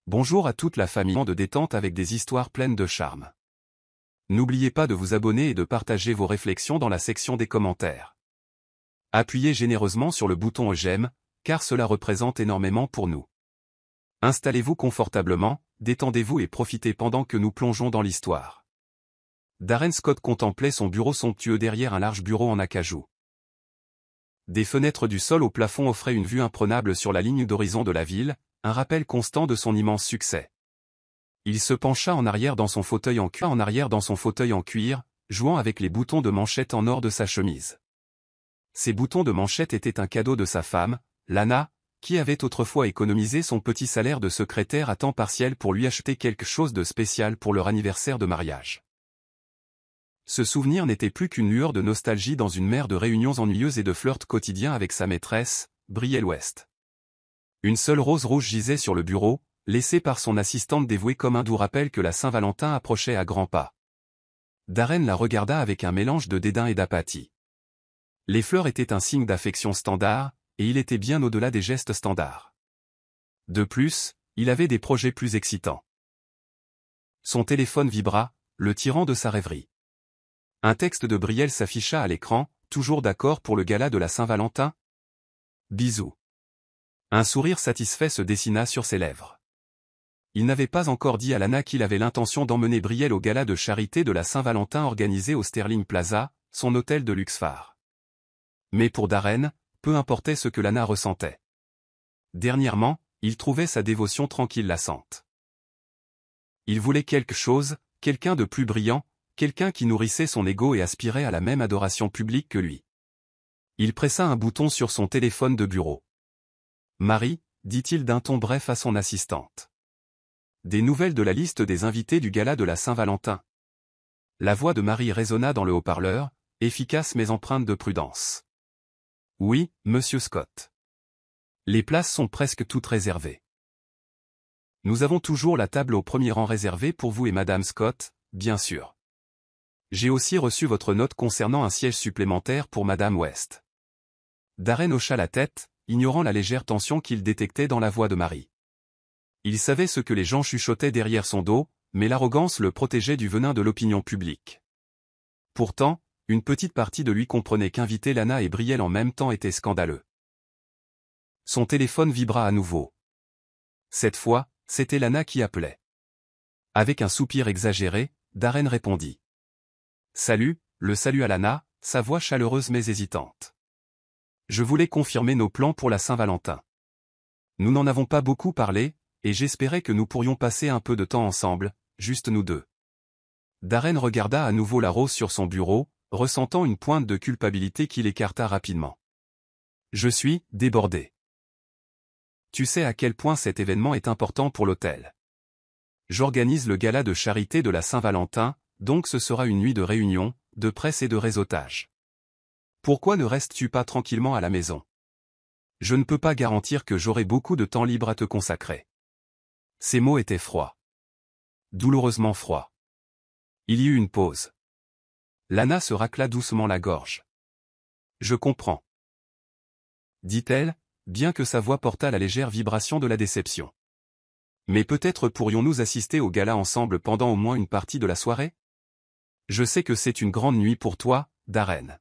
Bonjour à toute la famille de détente avec des histoires pleines de charme. N'oubliez pas de vous abonner et de partager vos réflexions dans la section des commentaires. Appuyez généreusement sur le bouton j'aime, car cela représente énormément pour nous. Installez-vous confortablement, détendez-vous et profitez pendant que nous plongeons dans l'histoire. Darren Scott contemplait son bureau somptueux derrière un large bureau en acajou. Des fenêtres du sol au plafond offraient une vue imprenable sur la ligne d'horizon de la ville, un rappel constant de son immense succès. Il se pencha en arrière dans son fauteuil en cuir, jouant avec les boutons de manchette en or de sa chemise. Ces boutons de manchette étaient un cadeau de sa femme, Lana, qui avait autrefois économisé son petit salaire de secrétaire à temps partiel pour lui acheter quelque chose de spécial pour leur anniversaire de mariage. Ce souvenir n'était plus qu'une lueur de nostalgie dans une mer de réunions ennuyeuses et de flirts quotidiens avec sa maîtresse, Brielle West. Une seule rose rouge gisait sur le bureau, laissée par son assistante dévouée comme un doux rappel que la Saint-Valentin approchait à grands pas. Darren la regarda avec un mélange de dédain et d'apathie. Les fleurs étaient un signe d'affection standard, et il était bien au-delà des gestes standards. De plus, il avait des projets plus excitants. Son téléphone vibra, le tirant de sa rêverie. Un texte de Brielle s'afficha à l'écran, toujours d'accord pour le gala de la Saint-Valentin? Bisous. Un sourire satisfait se dessina sur ses lèvres. Il n'avait pas encore dit à Lana qu'il avait l'intention d'emmener Brielle au gala de charité de la Saint-Valentin organisé au Sterling Plaza, son hôtel de luxe phare. Mais pour Darren, peu importait ce que Lana ressentait. Dernièrement, il trouvait sa dévotion tranquille lassante. Il voulait quelque chose, quelqu'un de plus brillant, quelqu'un qui nourrissait son ego et aspirait à la même adoration publique que lui. Il pressa un bouton sur son téléphone de bureau. « Marie », dit-il d'un ton bref à son assistante. « Des nouvelles de la liste des invités du gala de la Saint-Valentin ». La voix de Marie résonna dans le haut-parleur, efficace mais empreinte de prudence. « Oui, monsieur Scott. Les places sont presque toutes réservées. Nous avons toujours la table au premier rang réservée pour vous et madame Scott, bien sûr. J'ai aussi reçu votre note concernant un siège supplémentaire pour madame West. » Darren hocha la tête, ignorant la légère tension qu'il détectait dans la voix de Marie. Il savait ce que les gens chuchotaient derrière son dos, mais l'arrogance le protégeait du venin de l'opinion publique. Pourtant, une petite partie de lui comprenait qu'inviter Lana et Brielle en même temps était scandaleux. Son téléphone vibra à nouveau. Cette fois, c'était Lana qui appelait. Avec un soupir exagéré, Darren répondit. « Salut », le salut à Lana, sa voix chaleureuse mais hésitante. Je voulais confirmer nos plans pour la Saint-Valentin. Nous n'en avons pas beaucoup parlé, et j'espérais que nous pourrions passer un peu de temps ensemble, juste nous deux. Darren regarda à nouveau la rose sur son bureau, ressentant une pointe de culpabilité qu'il écarta rapidement. Je suis débordé. Tu sais à quel point cet événement est important pour l'hôtel. J'organise le gala de charité de la Saint-Valentin, donc ce sera une nuit de réunion, de presse et de réseautage. Pourquoi ne restes-tu pas tranquillement à la maison? Je ne peux pas garantir que j'aurai beaucoup de temps libre à te consacrer. Ces mots étaient froids. Douloureusement froids. Il y eut une pause. Lana se racla doucement la gorge. Je comprends. Dit-elle, bien que sa voix portât la légère vibration de la déception. Mais peut-être pourrions-nous assister au gala ensemble pendant au moins une partie de la soirée? Je sais que c'est une grande nuit pour toi, Darren.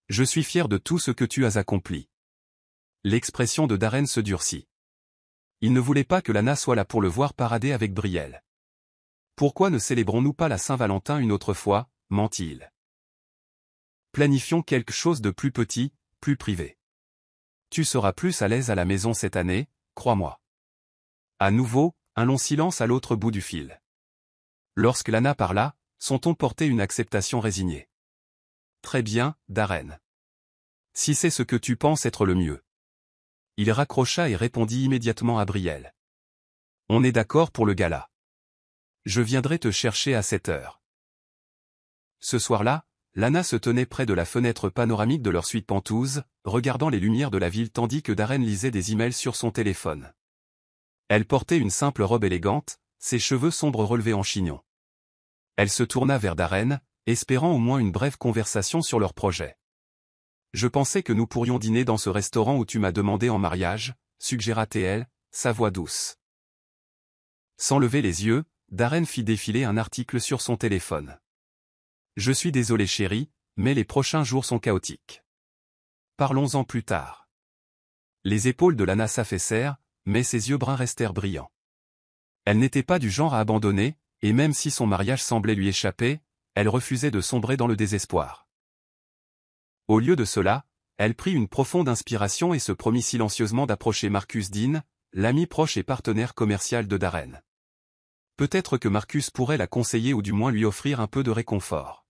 Je suis fier de tout ce que tu as accompli. L'expression de Darren se durcit. Il ne voulait pas que Lana soit là pour le voir parader avec Brielle. Pourquoi ne célébrons-nous pas la Saint-Valentin une autre fois, ment-il. Planifions quelque chose de plus petit, plus privé. Tu seras plus à l'aise à la maison cette année, crois-moi. À nouveau, un long silence à l'autre bout du fil. Lorsque Lana parla, son ton portait une acceptation résignée. Très bien, Darren. Si c'est ce que tu penses être le mieux. Il raccrocha et répondit immédiatement à Brielle. On est d'accord pour le gala. Je viendrai te chercher à 7 heures. Ce soir-là, Lana se tenait près de la fenêtre panoramique de leur suite pentouse, regardant les lumières de la ville tandis que Darren lisait des emails sur son téléphone. Elle portait une simple robe élégante, ses cheveux sombres relevés en chignon. Elle se tourna vers Darren, espérant au moins une brève conversation sur leur projet. « Je pensais que nous pourrions dîner dans ce restaurant où tu m'as demandé en mariage », suggéra-t-elle, sa voix douce. Sans lever les yeux, Darren fit défiler un article sur son téléphone. « Je suis désolé chérie, mais les prochains jours sont chaotiques. Parlons-en plus tard. » Les épaules de Lana s'affaissèrent, mais ses yeux bruns restèrent brillants. Elle n'était pas du genre à abandonner, et même si son mariage semblait lui échapper, elle refusait de sombrer dans le désespoir. Au lieu de cela, elle prit une profonde inspiration et se promit silencieusement d'approcher Marcus Dean, l'ami proche et partenaire commercial de Darren. Peut-être que Marcus pourrait la conseiller ou du moins lui offrir un peu de réconfort.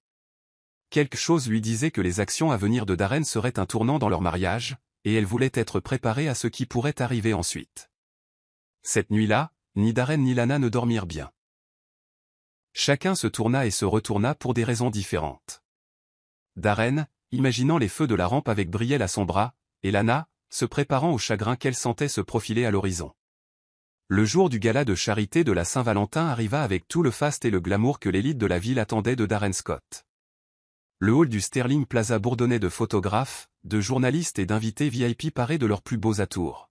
Quelque chose lui disait que les actions à venir de Darren seraient un tournant dans leur mariage, et elle voulait être préparée à ce qui pourrait arriver ensuite. Cette nuit-là, ni Darren ni Lana ne dormirent bien. Chacun se tourna et se retourna pour des raisons différentes. Darren, imaginant les feux de la rampe avec Brielle à son bras, et Lana, se préparant au chagrin qu'elle sentait se profiler à l'horizon. Le jour du gala de charité de la Saint-Valentin arriva avec tout le faste et le glamour que l'élite de la ville attendait de Darren Scott. Le hall du Sterling Plaza bourdonnait de photographes, de journalistes et d'invités VIP parés de leurs plus beaux atours.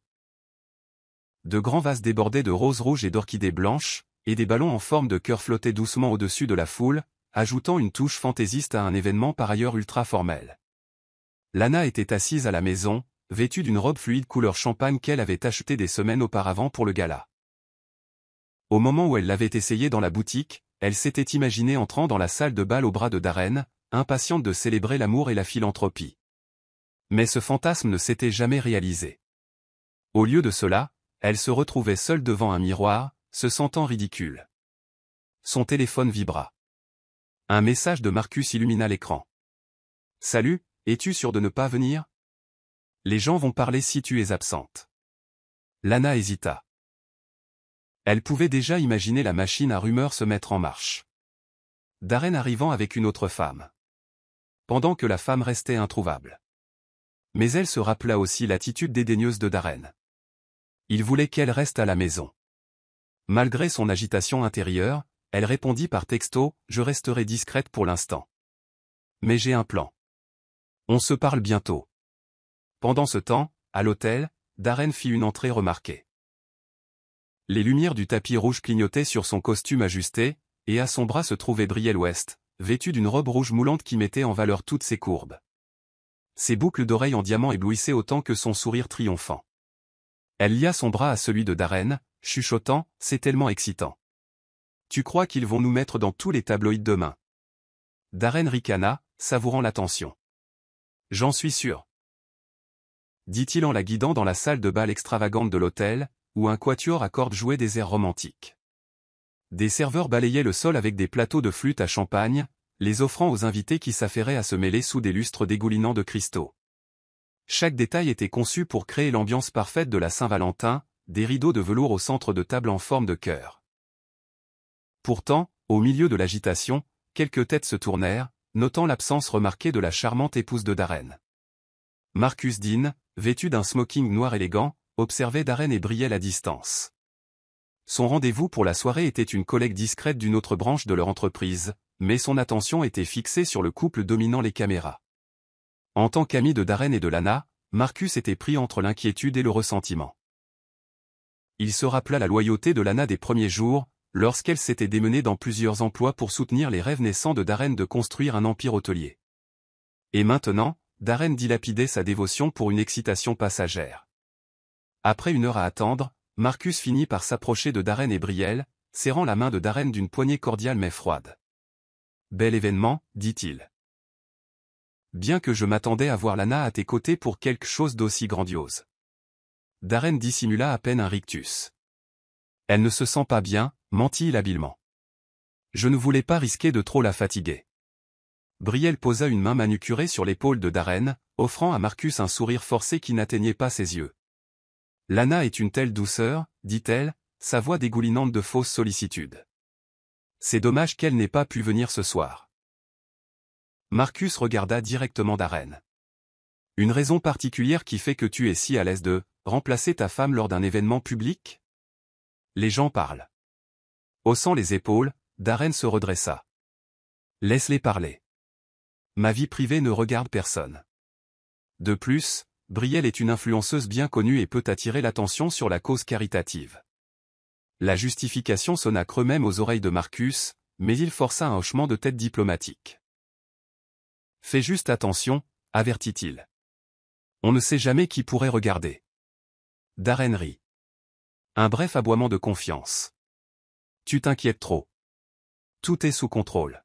De grands vases débordaient de roses rouges et d'orchidées blanches, et des ballons en forme de cœur flottaient doucement au-dessus de la foule, ajoutant une touche fantaisiste à un événement par ailleurs ultra formel. Lana était assise à la maison, vêtue d'une robe fluide couleur champagne qu'elle avait achetée des semaines auparavant pour le gala. Au moment où elle l'avait essayé dans la boutique, elle s'était imaginée entrant dans la salle de bal au bras de Darren, impatiente de célébrer l'amour et la philanthropie. Mais ce fantasme ne s'était jamais réalisé. Au lieu de cela, elle se retrouvait seule devant un miroir, se sentant ridicule. Son téléphone vibra. Un message de Marcus illumina l'écran. « Salut, es-tu sûre de ne pas venir ? Les gens vont parler si tu es absente. » Lana hésita. Elle pouvait déjà imaginer la machine à rumeurs se mettre en marche. Darren arrivant avec une autre femme. Pendant que la femme restait introuvable. Mais elle se rappela aussi l'attitude dédaigneuse de Darren. Il voulait qu'elle reste à la maison. Malgré son agitation intérieure, elle répondit par texto « Je resterai discrète pour l'instant. Mais j'ai un plan. On se parle bientôt. » Pendant ce temps, à l'hôtel, Darren fit une entrée remarquée. Les lumières du tapis rouge clignotaient sur son costume ajusté, et à son bras se trouvait Brielle West, vêtue d'une robe rouge moulante qui mettait en valeur toutes ses courbes. Ses boucles d'oreilles en diamant éblouissaient autant que son sourire triomphant. Elle lia son bras à celui de Darren, chuchotant « C'est tellement excitant. Tu crois qu'ils vont nous mettre dans tous les tabloïds demain ?» Darren ricana, savourant l'attention. « J'en suis sûr. » dit-il en la guidant dans la salle de bal extravagante de l'hôtel, où un quatuor à cordes jouait des airs romantiques. Des serveurs balayaient le sol avec des plateaux de flûte à champagne, les offrant aux invités qui s'affairaient à se mêler sous des lustres dégoulinants de cristaux. Chaque détail était conçu pour créer l'ambiance parfaite de la Saint-Valentin, des rideaux de velours au centre de table en forme de cœur. Pourtant, au milieu de l'agitation, quelques têtes se tournèrent, notant l'absence remarquée de la charmante épouse de Darren. Marcus Dean, vêtu d'un smoking noir élégant, observait Darren et Brielle à distance. Son rendez-vous pour la soirée était une collègue discrète d'une autre branche de leur entreprise, mais son attention était fixée sur le couple dominant les caméras. En tant qu'ami de Darren et de Lana, Marcus était pris entre l'inquiétude et le ressentiment. Il se rappela la loyauté de Lana des premiers jours, lorsqu'elle s'était démenée dans plusieurs emplois pour soutenir les rêves naissants de Darren de construire un empire hôtelier. Et maintenant, Darren dilapidait sa dévotion pour une excitation passagère. Après une heure à attendre, Marcus finit par s'approcher de Darren et Brielle, serrant la main de Darren d'une poignée cordiale mais froide. « Bel événement, dit-il. Bien que je m'attendais à voir Lana à tes côtés pour quelque chose d'aussi grandiose. » Darren dissimula à peine un rictus. « Elle ne se sent pas bien, mentit-il habilement. Je ne voulais pas risquer de trop la fatiguer. » Brielle posa une main manucurée sur l'épaule de Darren, offrant à Marcus un sourire forcé qui n'atteignait pas ses yeux. « Lana est une telle douceur, dit-elle, sa voix dégoulinante de fausse sollicitude. C'est dommage qu'elle n'ait pas pu venir ce soir. » Marcus regarda directement Darren. « Une raison particulière qui fait que tu es si à l'aise de remplacer ta femme lors d'un événement public ? Les gens parlent. » Haussant les épaules, Darren se redressa. « Laisse-les parler. Ma vie privée ne regarde personne. De plus, Brielle est une influenceuse bien connue et peut attirer l'attention sur la cause caritative. La justification sonna creux même aux oreilles de Marcus, mais il força un hochement de tête diplomatique. Fais juste attention, avertit-il. On ne sait jamais qui pourrait regarder. Darren rit. Un bref aboiement de confiance. Tu t'inquiètes trop. Tout est sous contrôle.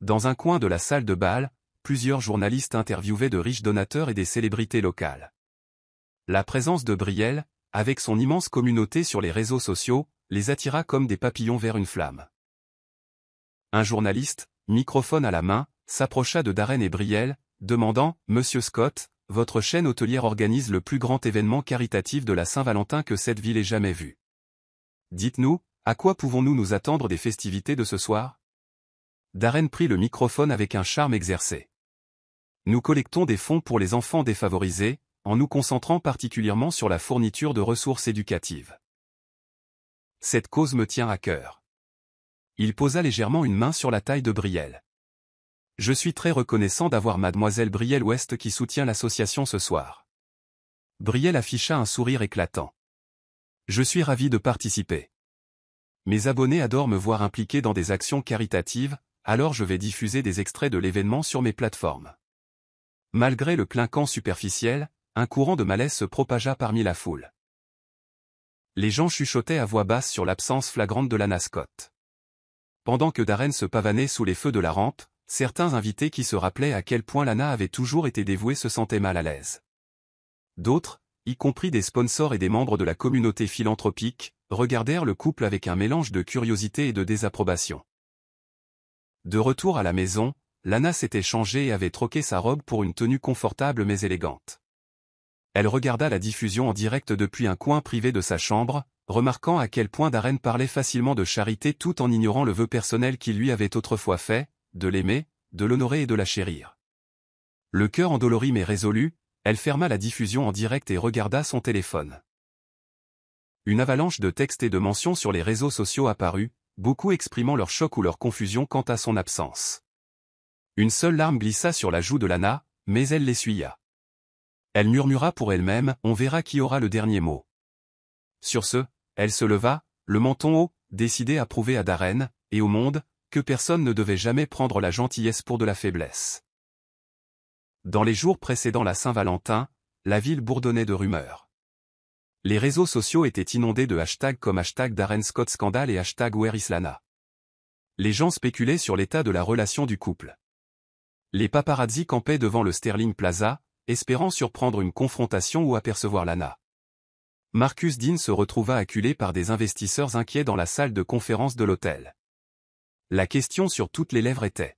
Dans un coin de la salle de bal, plusieurs journalistes interviewaient de riches donateurs et des célébrités locales. La présence de Brielle, avec son immense communauté sur les réseaux sociaux, les attira comme des papillons vers une flamme. Un journaliste, microphone à la main, s'approcha de Darren et Brielle, demandant « Monsieur Scott, votre chaîne hôtelière organise le plus grand événement caritatif de la Saint-Valentin que cette ville ait jamais vu. Dites-nous, à quoi pouvons-nous nous attendre des festivités de ce soir ?» Darren prit le microphone avec un charme exercé. Nous collectons des fonds pour les enfants défavorisés, en nous concentrant particulièrement sur la fourniture de ressources éducatives. Cette cause me tient à cœur. Il posa légèrement une main sur la taille de Brielle. Je suis très reconnaissant d'avoir mademoiselle Brielle West qui soutient l'association ce soir. Brielle afficha un sourire éclatant. Je suis ravi de participer. Mes abonnés adorent me voir impliqué dans des actions caritatives, alors je vais diffuser des extraits de l'événement sur mes plateformes. Malgré le clinquant superficiel, un courant de malaise se propagea parmi la foule. Les gens chuchotaient à voix basse sur l'absence flagrante de Lana Scott. Pendant que Darren se pavanait sous les feux de la rampe, certains invités qui se rappelaient à quel point Lana avait toujours été dévouée se sentaient mal à l'aise. D'autres, y compris des sponsors et des membres de la communauté philanthropique, regardèrent le couple avec un mélange de curiosité et de désapprobation. De retour à la maison, Lana s'était changée et avait troqué sa robe pour une tenue confortable mais élégante. Elle regarda la diffusion en direct depuis un coin privé de sa chambre, remarquant à quel point Darren parlait facilement de charité tout en ignorant le vœu personnel qu'il lui avait autrefois fait, de l'aimer, de l'honorer et de la chérir. Le cœur endolori mais résolu, elle ferma la diffusion en direct et regarda son téléphone. Une avalanche de textes et de mentions sur les réseaux sociaux apparut, beaucoup exprimant leur choc ou leur confusion quant à son absence. Une seule larme glissa sur la joue de Lana, mais elle l'essuya. Elle murmura pour elle-même, on verra qui aura le dernier mot. Sur ce, elle se leva, le menton haut, décidée à prouver à Darren, et au monde, que personne ne devait jamais prendre la gentillesse pour de la faiblesse. Dans les jours précédant la Saint-Valentin, la ville bourdonnait de rumeurs. Les réseaux sociaux étaient inondés de hashtags comme hashtag Darren Scott Scandale et hashtag Where is Lana. Les gens spéculaient sur l'état de la relation du couple. Les paparazzi campaient devant le Sterling Plaza, espérant surprendre une confrontation ou apercevoir Lana. Marcus Dean se retrouva acculé par des investisseurs inquiets dans la salle de conférence de l'hôtel. La question sur toutes les lèvres était: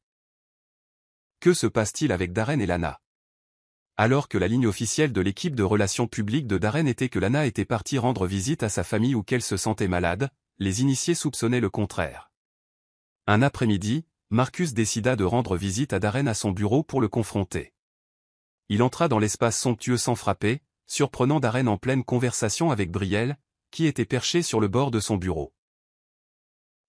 que se passe-t-il avec Darren et Lana? Alors que la ligne officielle de l'équipe de relations publiques de Darren était que Lana était partie rendre visite à sa famille ou qu'elle se sentait malade, les initiés soupçonnaient le contraire. Un après-midi, Marcus décida de rendre visite à Darren à son bureau pour le confronter. Il entra dans l'espace somptueux sans frapper, surprenant Darren en pleine conversation avec Brielle, qui était perché sur le bord de son bureau.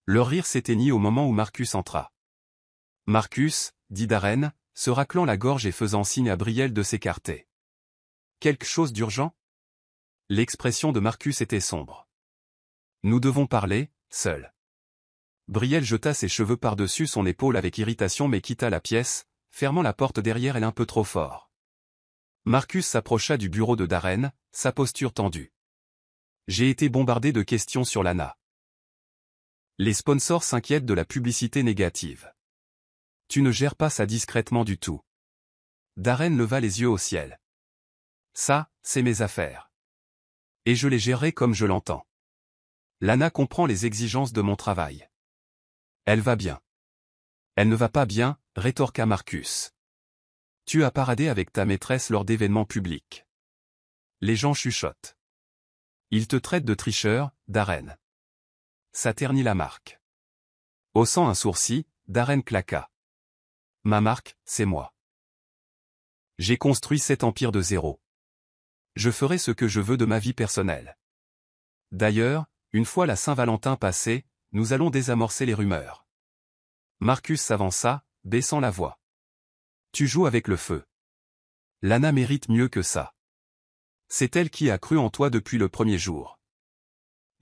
Leur rire s'éteignit au moment où Marcus entra. « Marcus » dit Darren, se raclant la gorge et faisant signe à Brielle de s'écarter. « Quelque chose d'urgent » L'expression de Marcus était sombre. « Nous devons parler, seuls. » Brielle jeta ses cheveux par-dessus son épaule avec irritation mais quitta la pièce, fermant la porte derrière elle un peu trop fort. Marcus s'approcha du bureau de Darren, sa posture tendue. « J'ai été bombardé de questions sur Lana. Les sponsors s'inquiètent de la publicité négative. Tu ne gères pas ça discrètement du tout. » Darren leva les yeux au ciel. « Ça, c'est mes affaires. Et je les gérerai comme je l'entends. Lana comprend les exigences de mon travail. Elle va bien. » « Elle ne va pas bien, » rétorqua Marcus. « Tu as paradé avec ta maîtresse lors d'événements publics. Les gens chuchotent. Ils te traitent de tricheur, Darren. Ça ternit la marque. » Haussant un sourcil, Darren claqua. « Ma marque, c'est moi. J'ai construit cet empire de zéro. Je ferai ce que je veux de ma vie personnelle. D'ailleurs, une fois la Saint-Valentin passée, nous allons désamorcer les rumeurs. » Marcus s'avança, baissant la voix. « Tu joues avec le feu. Lana mérite mieux que ça. C'est elle qui a cru en toi depuis le premier jour.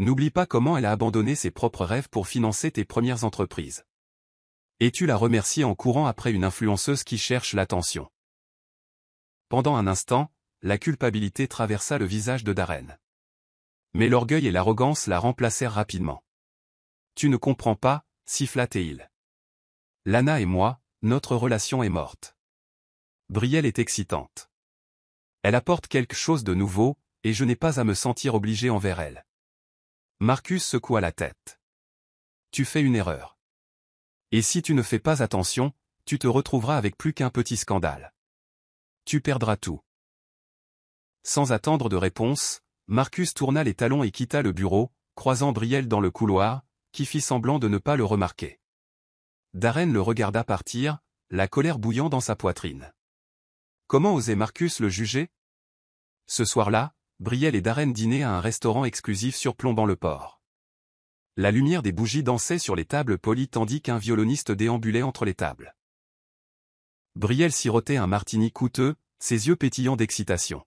N'oublie pas comment elle a abandonné ses propres rêves pour financer tes premières entreprises. Et tu la remercies en courant après une influenceuse qui cherche l'attention. Pendant un instant, la culpabilité traversa le visage de Darren. Mais l'orgueil et l'arrogance la remplacèrent rapidement. Tu ne comprends pas, siffla-t-il. Lana et moi, notre relation est morte. Brielle est excitante. Elle apporte quelque chose de nouveau, et je n'ai pas à me sentir obligé envers elle. Marcus secoua la tête. Tu fais une erreur. Et si tu ne fais pas attention, tu te retrouveras avec plus qu'un petit scandale. Tu perdras tout. Sans attendre de réponse, Marcus tourna les talons et quitta le bureau, croisant Brielle dans le couloir, qui fit semblant de ne pas le remarquer. Darren le regarda partir, la colère bouillant dans sa poitrine. Comment osait Marcus le juger? Ce soir-là, Brielle et Darren dînaient à un restaurant exclusif surplombant le port. La lumière des bougies dansait sur les tables polies tandis qu'un violoniste déambulait entre les tables. Brielle sirotait un martini coûteux, ses yeux pétillants d'excitation.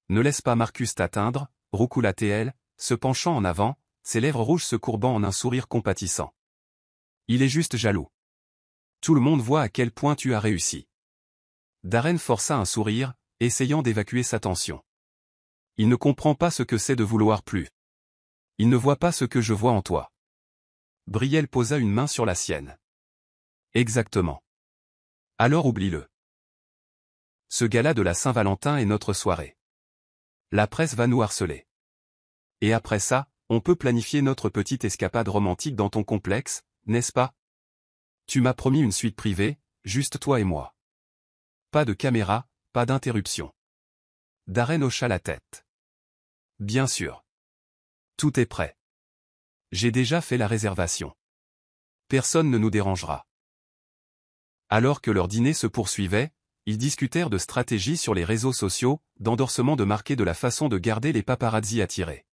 Ne laisse pas Marcus t'atteindre, roucoula-t-elle, se penchant en avant, ses lèvres rouges se courbant en un sourire compatissant. Il est juste jaloux. Tout le monde voit à quel point tu as réussi. Darren força un sourire, essayant d'évacuer sa tension. Il ne comprend pas ce que c'est de vouloir plus. Il ne voit pas ce que je vois en toi. Brielle posa une main sur la sienne. Exactement. Alors oublie-le. Ce gala de la Saint-Valentin est notre soirée. La presse va nous harceler. Et après ça, on peut planifier notre petite escapade romantique dans ton complexe, n'est-ce pas? Tu m'as promis une suite privée, juste toi et moi. Pas de caméra, pas d'interruption. Darren hocha la tête. Bien sûr. Tout est prêt. J'ai déjà fait la réservation. Personne ne nous dérangera. Alors que leur dîner se poursuivait, ils discutèrent de stratégies sur les réseaux sociaux, d'endorsement de marquer de la façon de garder les paparazzis attirés.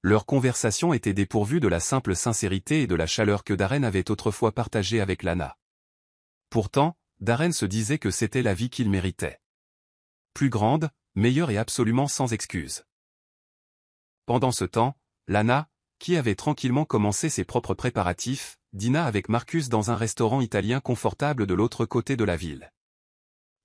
Leur conversation était dépourvue de la simple sincérité et de la chaleur que Darren avait autrefois partagée avec Lana. Pourtant, Darren se disait que c'était la vie qu'il méritait. Plus grande, meilleure et absolument sans excuse. Pendant ce temps, Lana, qui avait tranquillement commencé ses propres préparatifs, dîna avec Marcus dans un restaurant italien confortable de l'autre côté de la ville.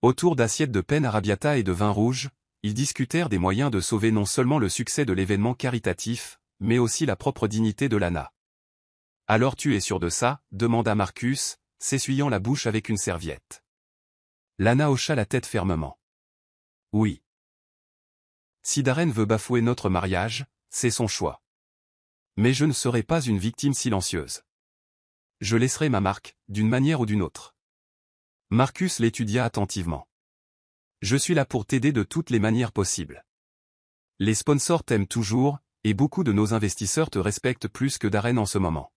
Autour d'assiettes de penne arrabbiata et de vin rouge, ils discutèrent des moyens de sauver non seulement le succès de l'événement caritatif, mais aussi la propre dignité de Lana. « Alors tu es sûr de ça ?» demanda Marcus, s'essuyant la bouche avec une serviette. Lana hocha la tête fermement. « Oui. Si Darren veut bafouer notre mariage, c'est son choix. Mais je ne serai pas une victime silencieuse. Je laisserai ma marque, d'une manière ou d'une autre. » Marcus l'étudia attentivement. « Je suis là pour t'aider de toutes les manières possibles. Les sponsors t'aiment toujours, et beaucoup de nos investisseurs te respectent plus que Darren en ce moment.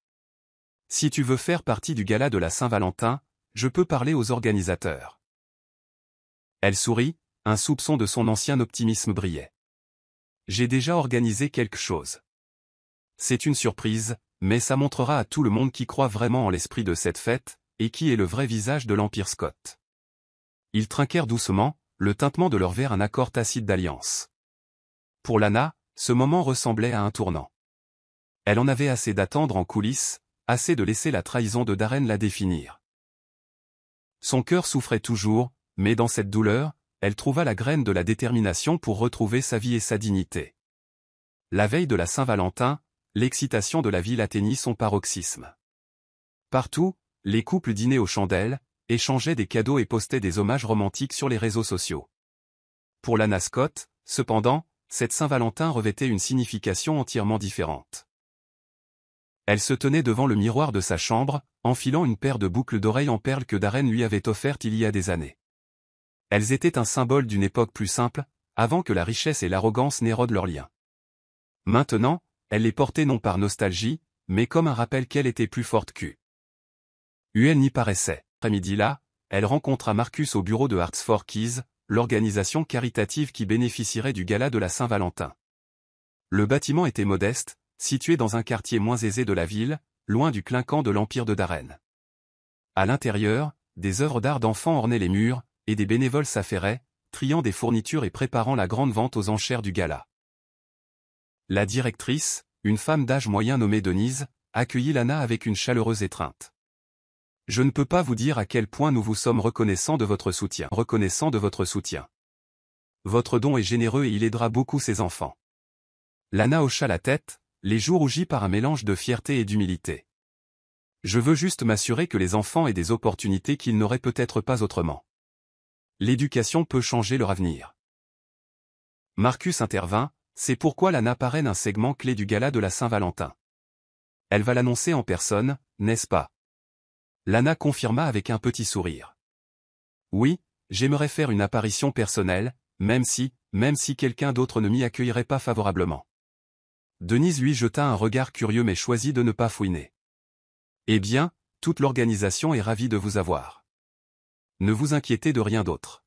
Si tu veux faire partie du gala de la Saint-Valentin, je peux parler aux organisateurs. » Elle sourit, un soupçon de son ancien optimisme brillait. « J'ai déjà organisé quelque chose. C'est une surprise, mais ça montrera à tout le monde qui croit vraiment en l'esprit de cette fête, et qui est le vrai visage de l'Empire Scott. » Ils trinquèrent doucement, le tintement de leur verre un accord tacite d'alliance. Pour Lana, ce moment ressemblait à un tournant. Elle en avait assez d'attendre en coulisses, assez de laisser la trahison de Darren la définir. Son cœur souffrait toujours, mais dans cette douleur, elle trouva la graine de la détermination pour retrouver sa vie et sa dignité. La veille de la Saint-Valentin, l'excitation de la ville atteignit son paroxysme. Partout, les couples dînaient aux chandelles, échangeaient des cadeaux et postaient des hommages romantiques sur les réseaux sociaux. Pour Lana Scott, cependant, cette Saint-Valentin revêtait une signification entièrement différente. Elle se tenait devant le miroir de sa chambre, enfilant une paire de boucles d'oreilles en perles que Darren lui avait offertes il y a des années. Elles étaient un symbole d'une époque plus simple, avant que la richesse et l'arrogance n'érodent leurs liens. Maintenant, elle les portait non par nostalgie, mais comme un rappel qu'elle était plus forte qu'eux. Elle n'y paraissait. Après-midi-là, elle rencontra Marcus au bureau de Hearts for Keys, l'organisation caritative qui bénéficierait du gala de la Saint-Valentin. Le bâtiment était modeste, situé dans un quartier moins aisé de la ville, loin du clinquant de l'empire de Darren. À l'intérieur, des œuvres d'art d'enfants ornaient les murs, et des bénévoles s'affairaient, triant des fournitures et préparant la grande vente aux enchères du gala. La directrice, une femme d'âge moyen nommée Denise, accueillit Lana avec une chaleureuse étreinte. Je ne peux pas vous dire à quel point nous vous sommes reconnaissants de votre soutien. Votre don est généreux et il aidera beaucoup ces enfants. Lana hocha la tête, les joues rougies par un mélange de fierté et d'humilité. Je veux juste m'assurer que les enfants aient des opportunités qu'ils n'auraient peut-être pas autrement. L'éducation peut changer leur avenir. Marcus intervint, c'est pourquoi Lana parraine un segment clé du gala de la Saint-Valentin. Elle va l'annoncer en personne, n'est-ce pas? Lana confirma avec un petit sourire. Oui, j'aimerais faire une apparition personnelle, même si quelqu'un d'autre ne m'y accueillerait pas favorablement. Denise lui jeta un regard curieux mais choisit de ne pas fouiner. Eh bien, toute l'organisation est ravie de vous avoir. Ne vous inquiétez de rien d'autre.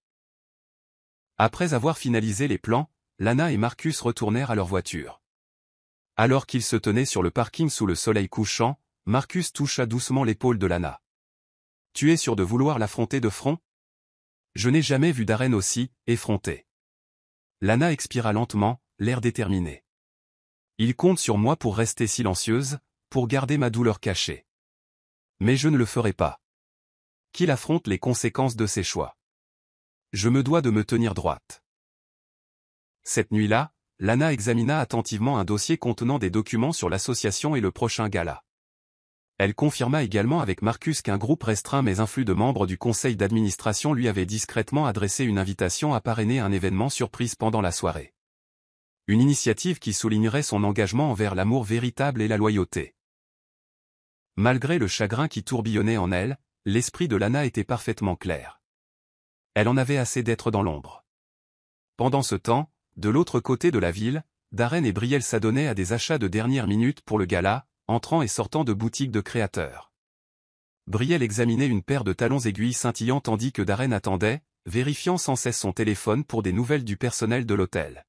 Après avoir finalisé les plans, Lana et Marcus retournèrent à leur voiture. Alors qu'ils se tenaient sur le parking sous le soleil couchant, Marcus toucha doucement l'épaule de Lana. « Tu es sûr de vouloir l'affronter de front? Je n'ai jamais vu Darren aussi effronté. » Lana expira lentement, l'air déterminé. « Il compte sur moi pour rester silencieuse, pour garder ma douleur cachée. Mais je ne le ferai pas. Qu'il affronte les conséquences de ses choix. Je me dois de me tenir droite. » Cette nuit-là, Lana examina attentivement un dossier contenant des documents sur l'association et le prochain gala. Elle confirma également avec Marcus qu'un groupe restreint mais influx de membres du conseil d'administration lui avait discrètement adressé une invitation à parrainer un événement surprise pendant la soirée. Une initiative qui soulignerait son engagement envers l'amour véritable et la loyauté. Malgré le chagrin qui tourbillonnait en elle, l'esprit de Lana était parfaitement clair. Elle en avait assez d'être dans l'ombre. Pendant ce temps, de l'autre côté de la ville, Darren et Brielle s'adonnaient à des achats de dernière minute pour le gala, entrant et sortant de boutiques de créateurs. Brielle examinait une paire de talons aiguilles scintillants tandis que Darren attendait, vérifiant sans cesse son téléphone pour des nouvelles du personnel de l'hôtel.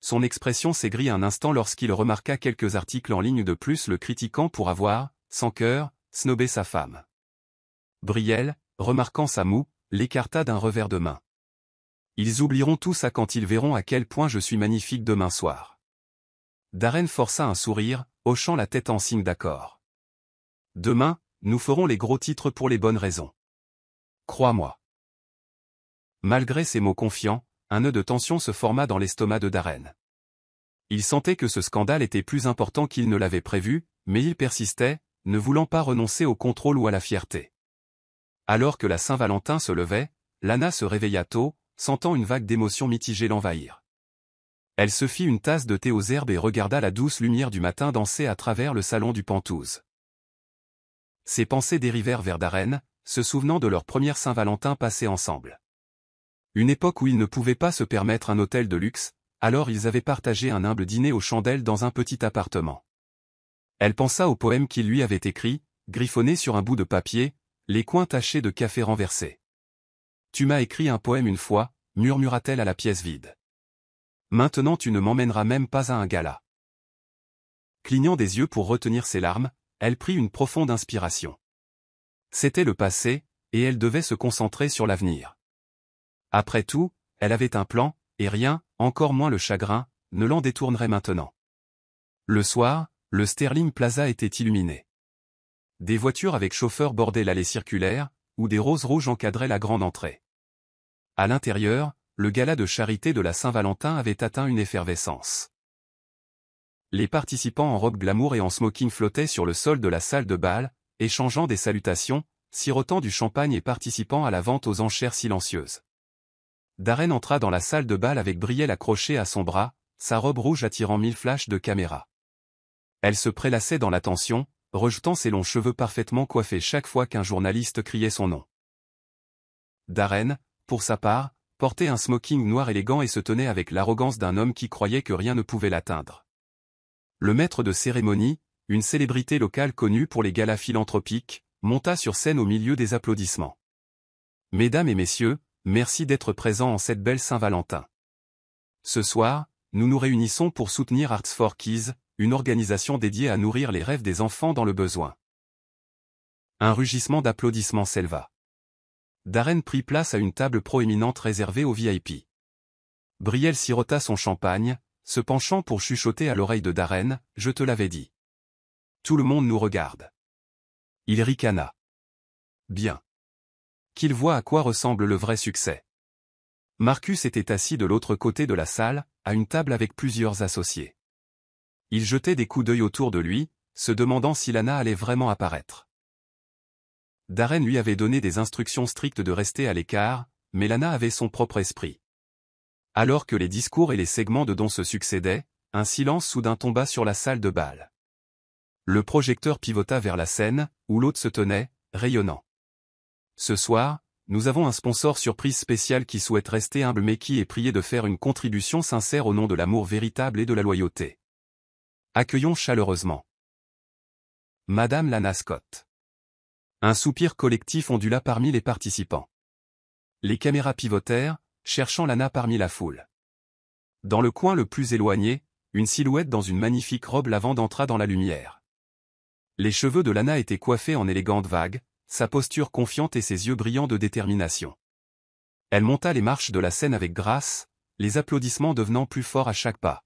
Son expression s'aigrit un instant lorsqu'il remarqua quelques articles en ligne de plus le critiquant pour avoir, sans cœur, snobé sa femme. Brielle, remarquant sa moue, l'écarta d'un revers de main. Ils oublieront tout ça quand ils verront à quel point je suis magnifique demain soir. Darren força un sourire, hochant la tête en signe d'accord. Demain, nous ferons les gros titres pour les bonnes raisons. Crois-moi. Malgré ces mots confiants, un nœud de tension se forma dans l'estomac de Darren. Il sentait que ce scandale était plus important qu'il ne l'avait prévu, mais il persistait, ne voulant pas renoncer au contrôle ou à la fierté. Alors que la Saint-Valentin se levait, Lana se réveilla tôt, sentant une vague d'émotions mitigées l'envahir. Elle se fit une tasse de thé aux herbes et regarda la douce lumière du matin danser à travers le salon du Penthouse. Ses pensées dérivèrent vers Darren, se souvenant de leur première Saint-Valentin passée ensemble. Une époque où ils ne pouvaient pas se permettre un hôtel de luxe, alors ils avaient partagé un humble dîner aux chandelles dans un petit appartement. Elle pensa au poème qu'il lui avait écrit, griffonné sur un bout de papier, les coins tachés de café renversé. « Tu m'as écrit un poème une fois », murmura-t-elle à la pièce vide. « Maintenant tu ne m'emmèneras même pas à un gala. » Clignant des yeux pour retenir ses larmes, elle prit une profonde inspiration. C'était le passé, et elle devait se concentrer sur l'avenir. Après tout, elle avait un plan, et rien, encore moins le chagrin, ne l'en détournerait maintenant. Le soir, le Sterling Plaza était illuminé. Des voitures avec chauffeur bordaient l'allée circulaire, où des roses rouges encadraient la grande entrée. À l'intérieur, le gala de charité de la Saint-Valentin avait atteint une effervescence. Les participants en robe glamour et en smoking flottaient sur le sol de la salle de bal, échangeant des salutations, sirotant du champagne et participant à la vente aux enchères silencieuses. Darren entra dans la salle de bal avec Brielle accrochée à son bras, sa robe rouge attirant 1000 flashs de caméra. Elle se prélassait dans l'attention, rejetant ses longs cheveux parfaitement coiffés chaque fois qu'un journaliste criait son nom. Darren, pour sa part, portait un smoking noir élégant et se tenait avec l'arrogance d'un homme qui croyait que rien ne pouvait l'atteindre. Le maître de cérémonie, une célébrité locale connue pour les galas philanthropiques, monta sur scène au milieu des applaudissements. « Mesdames et messieurs, merci d'être présents en cette belle Saint-Valentin. Ce soir, nous nous réunissons pour soutenir Arts for Kids, une organisation dédiée à nourrir les rêves des enfants dans le besoin. » Un rugissement d'applaudissements s'éleva. Darren prit place à une table proéminente réservée aux VIP. Brielle sirota son champagne, se penchant pour chuchoter à l'oreille de Darren, « Je te l'avais dit. Tout le monde nous regarde. » Il ricana. Bien. Qu'il voit à quoi ressemble le vrai succès. Marcus était assis de l'autre côté de la salle, à une table avec plusieurs associés. Il jetait des coups d'œil autour de lui, se demandant si Lana allait vraiment apparaître. Darren lui avait donné des instructions strictes de rester à l'écart, mais Lana avait son propre esprit. Alors que les discours et les segments de dons se succédaient, un silence soudain tomba sur la salle de bal. Le projecteur pivota vers la scène, où l'hôte se tenait, rayonnant. Ce soir, nous avons un sponsor surprise spécial qui souhaite rester humble mais qui est prié de faire une contribution sincère au nom de l'amour véritable et de la loyauté. Accueillons chaleureusement Madame Lana Scott. Un soupir collectif ondula parmi les participants. Les caméras pivotèrent, cherchant Lana parmi la foule. Dans le coin le plus éloigné, une silhouette dans une magnifique robe lavande entra dans la lumière. Les cheveux de Lana étaient coiffés en élégantes vagues, sa posture confiante et ses yeux brillants de détermination. Elle monta les marches de la scène avec grâce, les applaudissements devenant plus forts à chaque pas.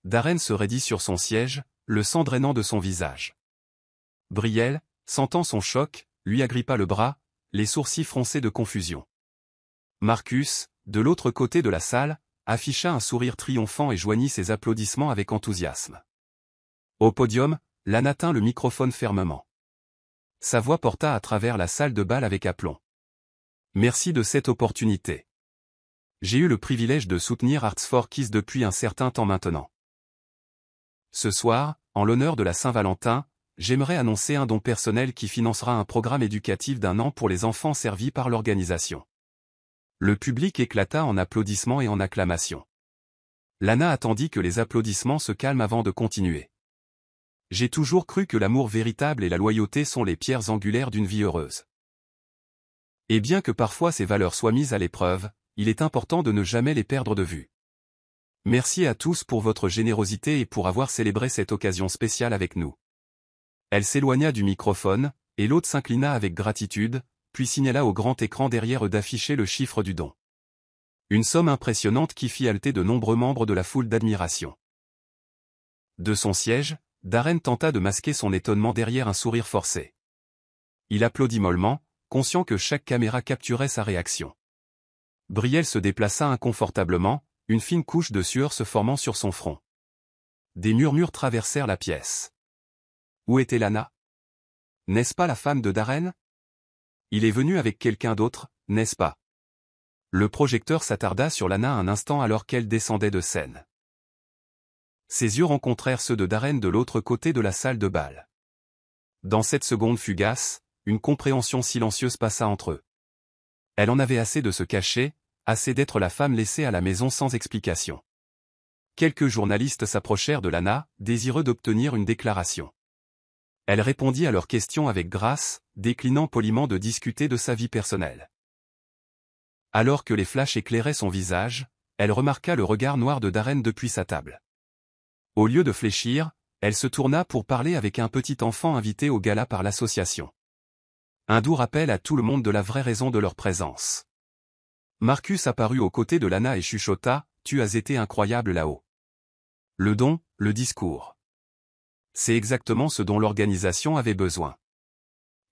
Darren se raidit sur son siège, le sang drainant de son visage. Brielle, sentant son choc, lui agrippa le bras, les sourcils froncés de confusion. Marcus, de l'autre côté de la salle, afficha un sourire triomphant et joignit ses applaudissements avec enthousiasme. Au podium, Lana tint le microphone fermement. Sa voix porta à travers la salle de bal avec aplomb. Merci de cette opportunité. J'ai eu le privilège de soutenir Arts for Kids depuis un certain temps maintenant. Ce soir, en l'honneur de la Saint-Valentin, j'aimerais annoncer un don personnel qui financera un programme éducatif d'1 an pour les enfants servis par l'organisation. Le public éclata en applaudissements et en acclamations. Lana attendit que les applaudissements se calment avant de continuer. J'ai toujours cru que l'amour véritable et la loyauté sont les pierres angulaires d'une vie heureuse. Et bien que parfois ces valeurs soient mises à l'épreuve, il est important de ne jamais les perdre de vue. Merci à tous pour votre générosité et pour avoir célébré cette occasion spéciale avec nous. Elle s'éloigna du microphone, et l'hôte s'inclina avec gratitude, puis signala au grand écran derrière eux d'afficher le chiffre du don. Une somme impressionnante qui fit halter de nombreux membres de la foule d'admiration. De son siège, Darren tenta de masquer son étonnement derrière un sourire forcé. Il applaudit mollement, conscient que chaque caméra capturait sa réaction. Brielle se déplaça inconfortablement, une fine couche de sueur se formant sur son front. Des murmures traversèrent la pièce. Où était Lana? N'est-ce pas la femme de Darren? Il est venu avec quelqu'un d'autre, n'est-ce pas? Le projecteur s'attarda sur Lana un instant alors qu'elle descendait de scène. Ses yeux rencontrèrent ceux de Darren de l'autre côté de la salle de bal. Dans cette seconde fugace, une compréhension silencieuse passa entre eux. Elle en avait assez de se cacher, assez d'être la femme laissée à la maison sans explication. Quelques journalistes s'approchèrent de Lana, désireux d'obtenir une déclaration. Elle répondit à leurs questions avec grâce, déclinant poliment de discuter de sa vie personnelle. Alors que les flashs éclairaient son visage, elle remarqua le regard noir de Darren depuis sa table. Au lieu de fléchir, elle se tourna pour parler avec un petit enfant invité au gala par l'association. Un doux rappel à tout le monde de la vraie raison de leur présence. Marcus apparut aux côtés de Lana et chuchota, « Tu as été incroyable là-haut. » Le don, le discours. C'est exactement ce dont l'organisation avait besoin.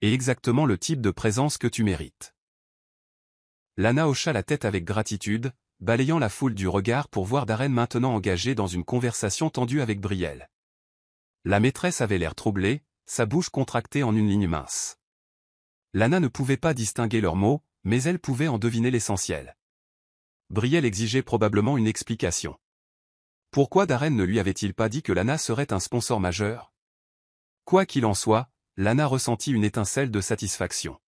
Et exactement le type de présence que tu mérites. Lana hocha la tête avec gratitude, balayant la foule du regard pour voir Darren maintenant engagé dans une conversation tendue avec Brielle. La maîtresse avait l'air troublée, sa bouche contractée en une ligne mince. Lana ne pouvait pas distinguer leurs mots, mais elle pouvait en deviner l'essentiel. Brielle exigeait probablement une explication. Pourquoi Darren ne lui avait-il pas dit que Lana serait un sponsor majeur? Quoi qu'il en soit, Lana ressentit une étincelle de satisfaction.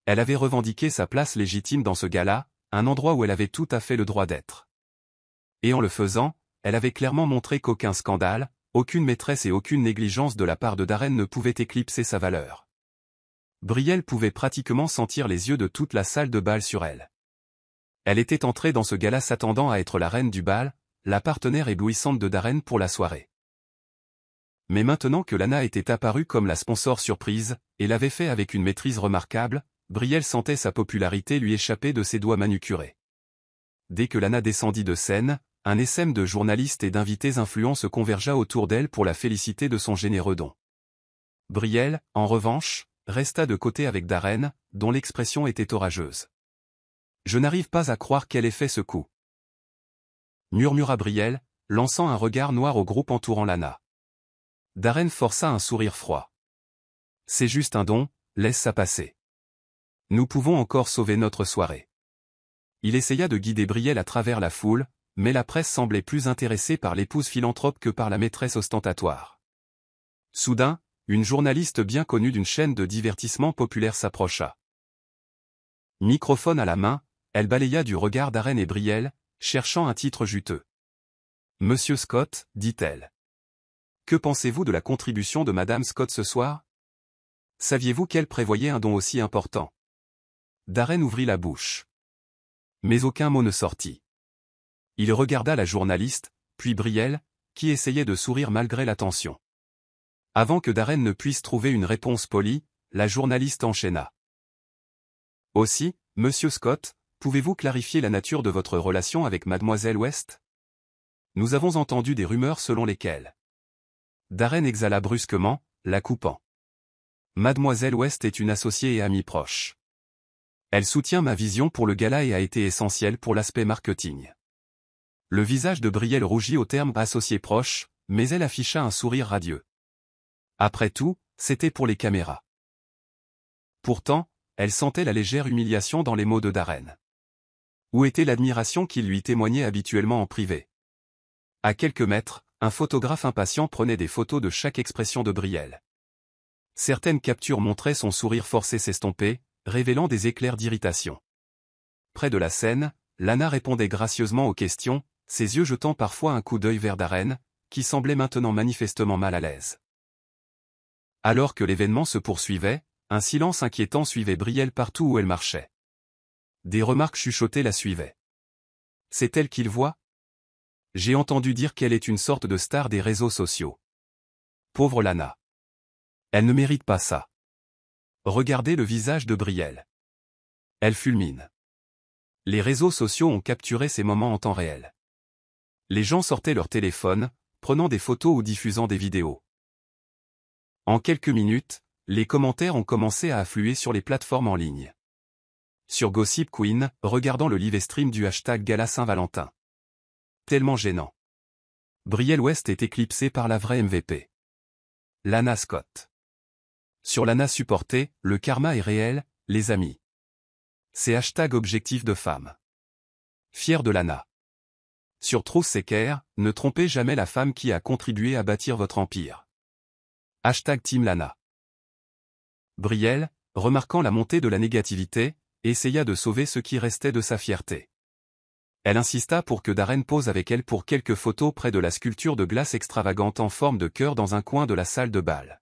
Elle avait revendiqué sa place légitime dans ce gala, un endroit où elle avait tout à fait le droit d'être. Et en le faisant, elle avait clairement montré qu'aucun scandale, aucune maîtresse et aucune négligence de la part de Darren ne pouvaient éclipser sa valeur. Brielle pouvait pratiquement sentir les yeux de toute la salle de bal sur elle. Elle était entrée dans ce gala s'attendant à être la reine du bal, la partenaire éblouissante de Darren pour la soirée. Mais maintenant que Lana était apparue comme la sponsor surprise, et l'avait fait avec une maîtrise remarquable, Brielle sentait sa popularité lui échapper de ses doigts manucurés. Dès que Lana descendit de scène, un essaim de journalistes et d'invités influents se convergea autour d'elle pour la féliciter de son généreux don. Brielle, en revanche, resta de côté avec Darren, dont l'expression était orageuse. « Je n'arrive pas à croire qu'elle ait fait ce coup. » murmura Brielle, lançant un regard noir au groupe entourant Lana. Darren força un sourire froid. « C'est juste un don, laisse ça passer. Nous pouvons encore sauver notre soirée. » Il essaya de guider Brielle à travers la foule, mais la presse semblait plus intéressée par l'épouse philanthrope que par la maîtresse ostentatoire. Soudain, une journaliste bien connue d'une chaîne de divertissement populaire s'approcha. Microphone à la main, elle balaya du regard Darren et Brielle, cherchant un titre juteux. « Monsieur Scott, dit-elle. Que pensez-vous de la contribution de Madame Scott ce soir? Saviez-vous qu'elle prévoyait un don aussi important? » Darren ouvrit la bouche. Mais aucun mot ne sortit. Il regarda la journaliste, puis Brielle, qui essayait de sourire malgré la tension. Avant que Darren ne puisse trouver une réponse polie, la journaliste enchaîna. « Aussi, Monsieur Scott, pouvez-vous clarifier la nature de votre relation avec Mademoiselle West? Nous avons entendu des rumeurs selon lesquelles... » Darren exhala brusquement, la coupant. « Mademoiselle West est une associée et amie proche. Elle soutient ma vision pour le gala et a été essentielle pour l'aspect marketing. » Le visage de Brielle rougit au terme « associé proche », mais elle afficha un sourire radieux. Après tout, c'était pour les caméras. Pourtant, elle sentait la légère humiliation dans les mots de Darren. Où était l'admiration qu'il lui témoignait habituellement en privé? À quelques mètres, un photographe impatient prenait des photos de chaque expression de Brielle. Certaines captures montraient son sourire forcé s'estomper, révélant des éclairs d'irritation. Près de la scène, Lana répondait gracieusement aux questions, ses yeux jetant parfois un coup d'œil vers Darren, qui semblait maintenant manifestement mal à l'aise. Alors que l'événement se poursuivait, un silence inquiétant suivait Brielle partout où elle marchait. Des remarques chuchotées la suivaient. « C'est elle qu'il voit? J'ai entendu dire qu'elle est une sorte de star des réseaux sociaux. Pauvre Lana. Elle ne mérite pas ça. » Regardez le visage de Brielle. Elle fulmine. Les réseaux sociaux ont capturé ces moments en temps réel. Les gens sortaient leur téléphone, prenant des photos ou diffusant des vidéos. En quelques minutes, les commentaires ont commencé à affluer sur les plateformes en ligne. Sur Gossip Queen, regardant le live stream du hashtag Gala Saint-Valentin. Tellement gênant. Brielle West est éclipsée par la vraie MVP. Lana Scott. Sur Lana supportée, le karma est réel, les amis. C'est hashtag objectif de femme. Fier de Lana. Sur Truth Seeker, ne trompez jamais la femme qui a contribué à bâtir votre empire. Hashtag Team Lana. Brielle, remarquant la montée de la négativité, essaya de sauver ce qui restait de sa fierté. Elle insista pour que Darren pose avec elle pour quelques photos près de la sculpture de glace extravagante en forme de cœur dans un coin de la salle de bal.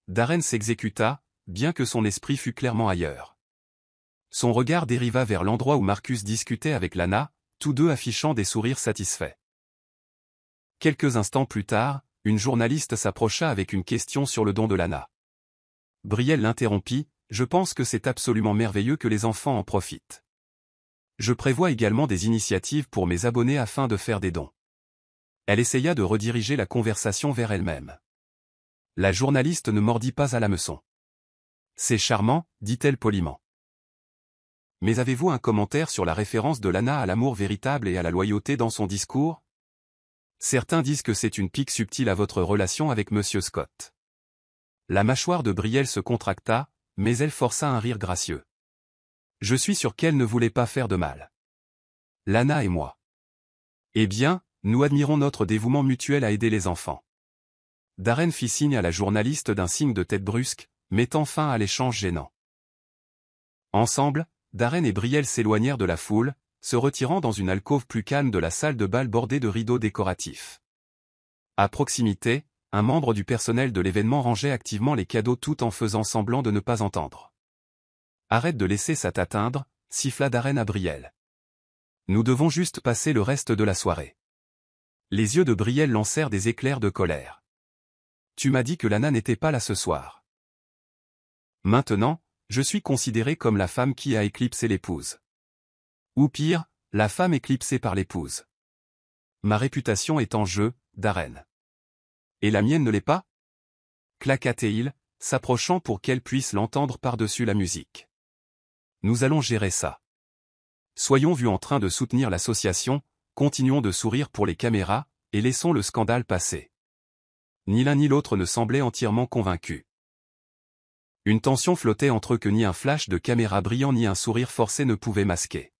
Darren s'exécuta, bien que son esprit fût clairement ailleurs. Son regard dériva vers l'endroit où Marcus discutait avec Lana, tous deux affichant des sourires satisfaits. Quelques instants plus tard, une journaliste s'approcha avec une question sur le don de Lana. Brielle l'interrompit, « Je pense que c'est absolument merveilleux que les enfants en profitent. Je prévois également des initiatives pour mes abonnés afin de faire des dons. » Elle essaya de rediriger la conversation vers elle-même. La journaliste ne mordit pas à l'hameçon. « C'est charmant, dit-elle poliment. Mais avez-vous un commentaire sur la référence de Lana à l'amour véritable et à la loyauté dans son discours? Certains disent que c'est une pique subtile à votre relation avec Monsieur Scott. » La mâchoire de Brielle se contracta, mais elle força un rire gracieux. « Je suis sûr qu'elle ne voulait pas faire de mal. Lana et moi. Eh bien, nous admirons notre dévouement mutuel à aider les enfants. » Darren fit signe à la journaliste d'un signe de tête brusque, mettant fin à l'échange gênant. Ensemble, Darren et Brielle s'éloignèrent de la foule, se retirant dans une alcôve plus calme de la salle de bal bordée de rideaux décoratifs. À proximité, un membre du personnel de l'événement rangeait activement les cadeaux tout en faisant semblant de ne pas entendre. « Arrête de laisser ça t'atteindre », siffla Darren à Brielle. « Nous devons juste passer le reste de la soirée. » Les yeux de Brielle lancèrent des éclairs de colère. « Tu m'as dit que Lana n'était pas là ce soir. Maintenant, je suis considérée comme la femme qui a éclipsé l'épouse. Ou pire, la femme éclipsée par l'épouse. ma réputation est en jeu, Darren. Et la mienne ne l'est pas? Claqua Teil, s'approchant pour qu'elle puisse l'entendre par-dessus la musique. Nous allons gérer ça. Soyons vus en train de soutenir l'association, continuons de sourire pour les caméras, et laissons le scandale passer. Ni l'un ni l'autre ne semblait entièrement convaincu. Une tension flottait entre eux que ni un flash de caméra brillant ni un sourire forcé ne pouvaient masquer.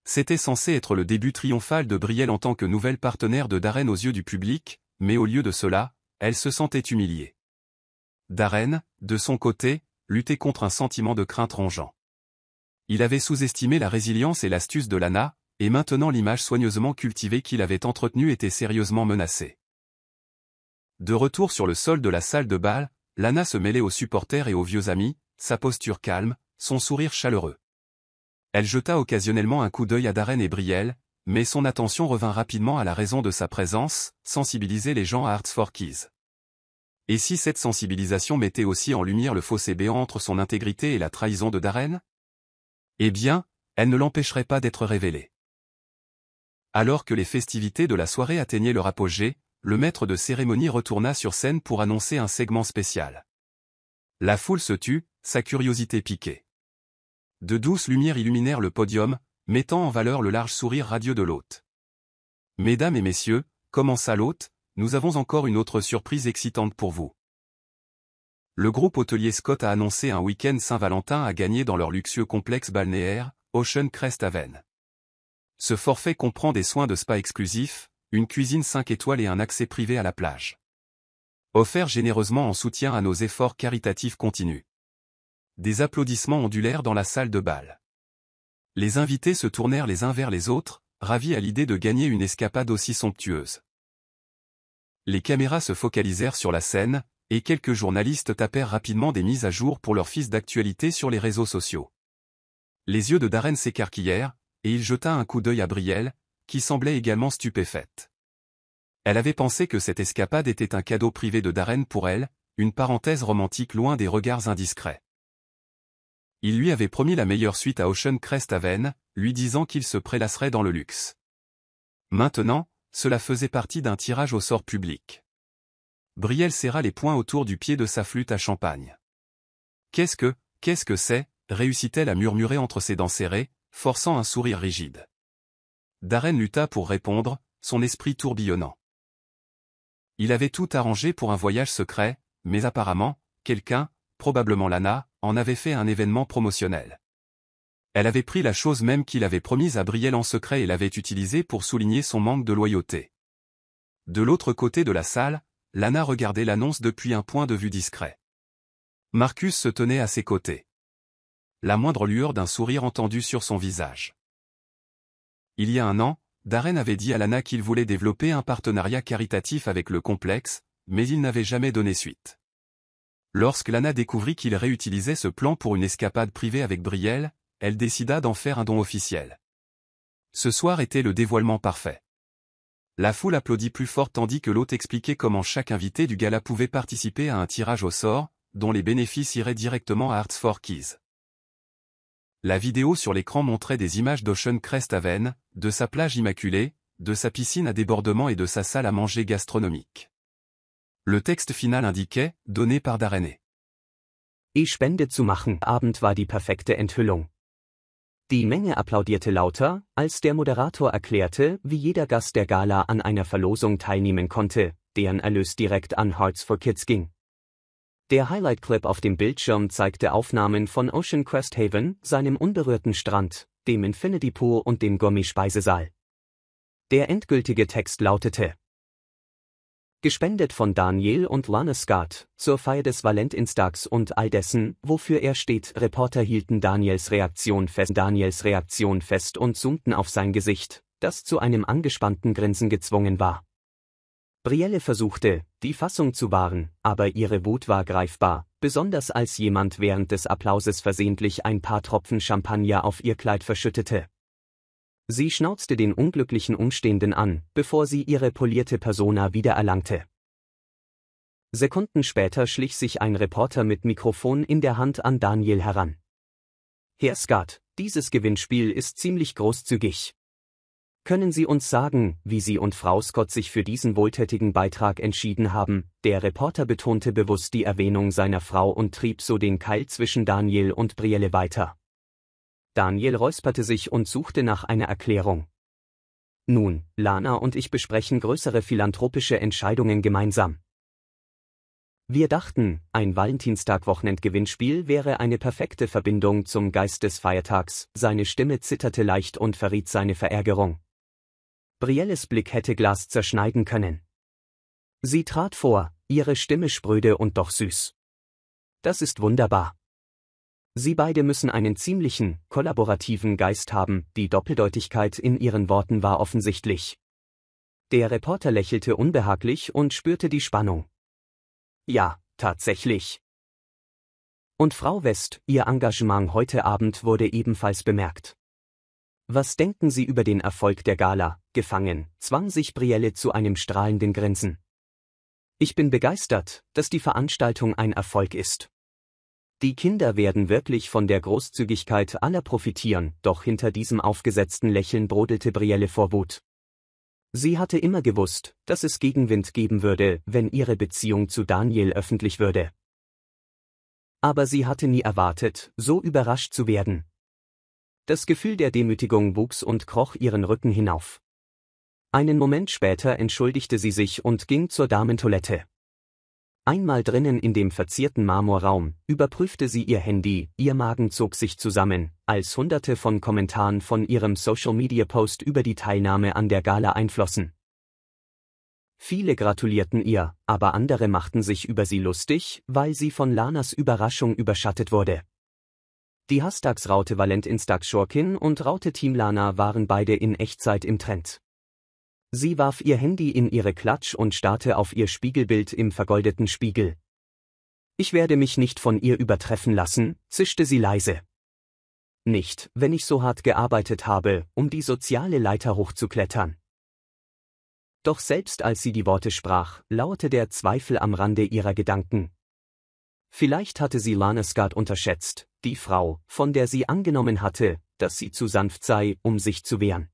C'était censé être le début triomphal de Brielle en tant que nouvelle partenaire de Darren aux yeux du public, mais au lieu de cela, elle se sentait humiliée. Darren, de son côté, luttait contre un sentiment de crainte rongeant. Il avait sous-estimé la résilience et l'astuce de Lana, et maintenant l'image soigneusement cultivée qu'il avait entretenue était sérieusement menacée. De retour sur le sol de la salle de bal, Lana se mêlait aux supporters et aux vieux amis, sa posture calme, son sourire chaleureux. Elle jeta occasionnellement un coup d'œil à Darren et Brielle, mais son attention revint rapidement à la raison de sa présence, sensibiliser les gens à Hearts for Keys. Et si cette sensibilisation mettait aussi en lumière le fossé béant entre son intégrité et la trahison de Darren? Eh bien, elle ne l'empêcherait pas d'être révélée. Alors que les festivités de la soirée atteignaient leur apogée, le maître de cérémonie retourna sur scène pour annoncer un segment spécial. La foule se tut, sa curiosité piquée. De douces lumières illuminèrent le podium, mettant en valeur le large sourire radieux de l'hôte. « Mesdames et messieurs, commença l'hôte, nous avons encore une autre surprise excitante pour vous. Le groupe hôtelier Scott a annoncé un week-end Saint-Valentin à gagner dans leur luxueux complexe balnéaire, Ocean Crest Haven. Ce forfait comprend des soins de spa exclusifs, une cuisine 5 étoiles et un accès privé à la plage. Offert généreusement en soutien à nos efforts caritatifs continus. » Des applaudissements ondulèrent dans la salle de bal. Les invités se tournèrent les uns vers les autres, ravis à l'idée de gagner une escapade aussi somptueuse. Les caméras se focalisèrent sur la scène, et quelques journalistes tapèrent rapidement des mises à jour pour leur fils d'actualité sur les réseaux sociaux. Les yeux de Darren s'écarquillèrent, et il jeta un coup d'œil à Brielle, qui semblait également stupéfaite. Elle avait pensé que cette escapade était un cadeau privé de Darren pour elle, une parenthèse romantique loin des regards indiscrets. Il lui avait promis la meilleure suite à Ocean Crest Haven, lui disant qu'il se prélasserait dans le luxe. Maintenant, cela faisait partie d'un tirage au sort public. Brielle serra les poings autour du pied de sa flûte à champagne. Qu'est-ce que c'est, réussit-elle à murmurer entre ses dents serrées, forçant un sourire rigide. Darren lutta pour répondre, son esprit tourbillonnant. Il avait tout arrangé pour un voyage secret, mais apparemment, quelqu'un, probablement Lana, en avait fait un événement promotionnel. Elle avait pris la chose même qu'il avait promise à Brielle en secret et l'avait utilisée pour souligner son manque de loyauté. De l'autre côté de la salle, Lana regardait l'annonce depuis un point de vue discret. Marcus se tenait à ses côtés. La moindre lueur d'un sourire entendu sur son visage. Il y a un an, Darren avait dit à Lana qu'il voulait développer un partenariat caritatif avec le complexe, mais il n'avait jamais donné suite. Lorsque Lana découvrit qu'il réutilisait ce plan pour une escapade privée avec Brielle, elle décida d'en faire un don officiel. Ce soir était le dévoilement parfait. La foule applaudit plus fort tandis que l'hôte expliquait comment chaque invité du gala pouvait participer à un tirage au sort, dont les bénéfices iraient directement à Hearts for Keys. La vidéo sur l'écran montrait des images d'Ocean Crest Haven, de sa plage immaculée, de sa piscine à débordement et de sa salle à manger gastronomique. Le texte final indiquait, donné par Darren. Spende zu machen, Abend war die perfekte Enthüllung. Die Menge applaudierte lauter, als der Moderator erklärte, wie jeder Gast der Gala an einer Verlosung teilnehmen konnte, deren Erlös direkt an Hearts for Kids ging. Der Highlight-Clip auf dem Bildschirm zeigte Aufnahmen von Ocean Crest Haven, seinem unberührten Strand, dem Infinity Pool und dem Gourmet-Speisesaal. Der endgültige Text lautete: Gespendet von Daniel und Lana Scott, zur Feier des Valentinstags und all dessen, wofür er steht. Reporter hielten Daniels Reaktion fest und zoomten auf sein Gesicht, das zu einem angespannten Grinsen gezwungen war. Brielle versuchte, die Fassung zu wahren, aber ihre Wut war greifbar, besonders als jemand während des Applauses versehentlich ein paar Tropfen Champagner auf ihr Kleid verschüttete. Sie schnauzte den unglücklichen Umstehenden an, bevor sie ihre polierte Persona wiedererlangte. Sekunden später schlich sich ein Reporter mit Mikrofon in der Hand an Daniel heran. Herr Scott, dieses Gewinnspiel ist ziemlich großzügig. Können Sie uns sagen, wie Sie und Frau Scott sich für diesen wohltätigen Beitrag entschieden haben? Der Reporter betonte bewusst die Erwähnung seiner Frau und trieb so den Keil zwischen Daniel und Brielle weiter. Daniel räusperte sich und suchte nach einer Erklärung. Nun, Lana und ich besprechen größere philanthropische Entscheidungen gemeinsam. Wir dachten, ein Valentinstag-Wochenendgewinnspiel wäre eine perfekte Verbindung zum Geist des Feiertags. Seine Stimme zitterte leicht und verriet seine Verärgerung. Brielles Blick hätte Glas zerschneiden können. Sie trat vor, ihre Stimme spröde und doch süß. Das ist wunderbar. Sie beide müssen einen ziemlichen, kollaborativen Geist haben, die Doppeldeutigkeit in ihren Worten war offensichtlich. Der Reporter lächelte unbehaglich und spürte die Spannung. Ja, tatsächlich. Und Frau West, Ihr Engagement heute Abend wurde ebenfalls bemerkt. Was denken Sie über den Erfolg der Gala? Gefangen, zwang sich Brielle zu einem strahlenden Grinsen. Ich bin begeistert, dass die Veranstaltung ein Erfolg ist. Die Kinder werden wirklich von der Großzügigkeit aller profitieren, doch hinter diesem aufgesetzten Lächeln brodelte Brielle vor Wut. Sie hatte immer gewusst, dass es Gegenwind geben würde, wenn ihre Beziehung zu Daniel öffentlich würde. Aber sie hatte nie erwartet, so überrascht zu werden. Das Gefühl der Demütigung wuchs und kroch ihren Rücken hinauf. Einen Moment später entschuldigte sie sich und ging zur Damentoilette. Einmal drinnen in dem verzierten Marmorraum, überprüfte sie ihr Handy, ihr Magen zog sich zusammen, als Hunderte von Kommentaren von ihrem Social-Media-Post über die Teilnahme an der Gala einflossen. Viele gratulierten ihr, aber andere machten sich über sie lustig, weil sie von Lanas Überraschung überschattet wurde. Die Hashtags-Raute Valentinstag-Schurkin und Raute Team Lana waren beide in Echtzeit im Trend. Sie warf ihr Handy in ihre Klatsch und starrte auf ihr Spiegelbild im vergoldeten Spiegel. Ich werde mich nicht von ihr übertreffen lassen, zischte sie leise. Nicht, wenn ich so hart gearbeitet habe, um die soziale Leiter hochzuklettern. Doch selbst als sie die Worte sprach, lauerte der Zweifel am Rande ihrer Gedanken. Vielleicht hatte sie Lana Scott unterschätzt, die Frau, von der sie angenommen hatte, dass sie zu sanft sei, um sich zu wehren.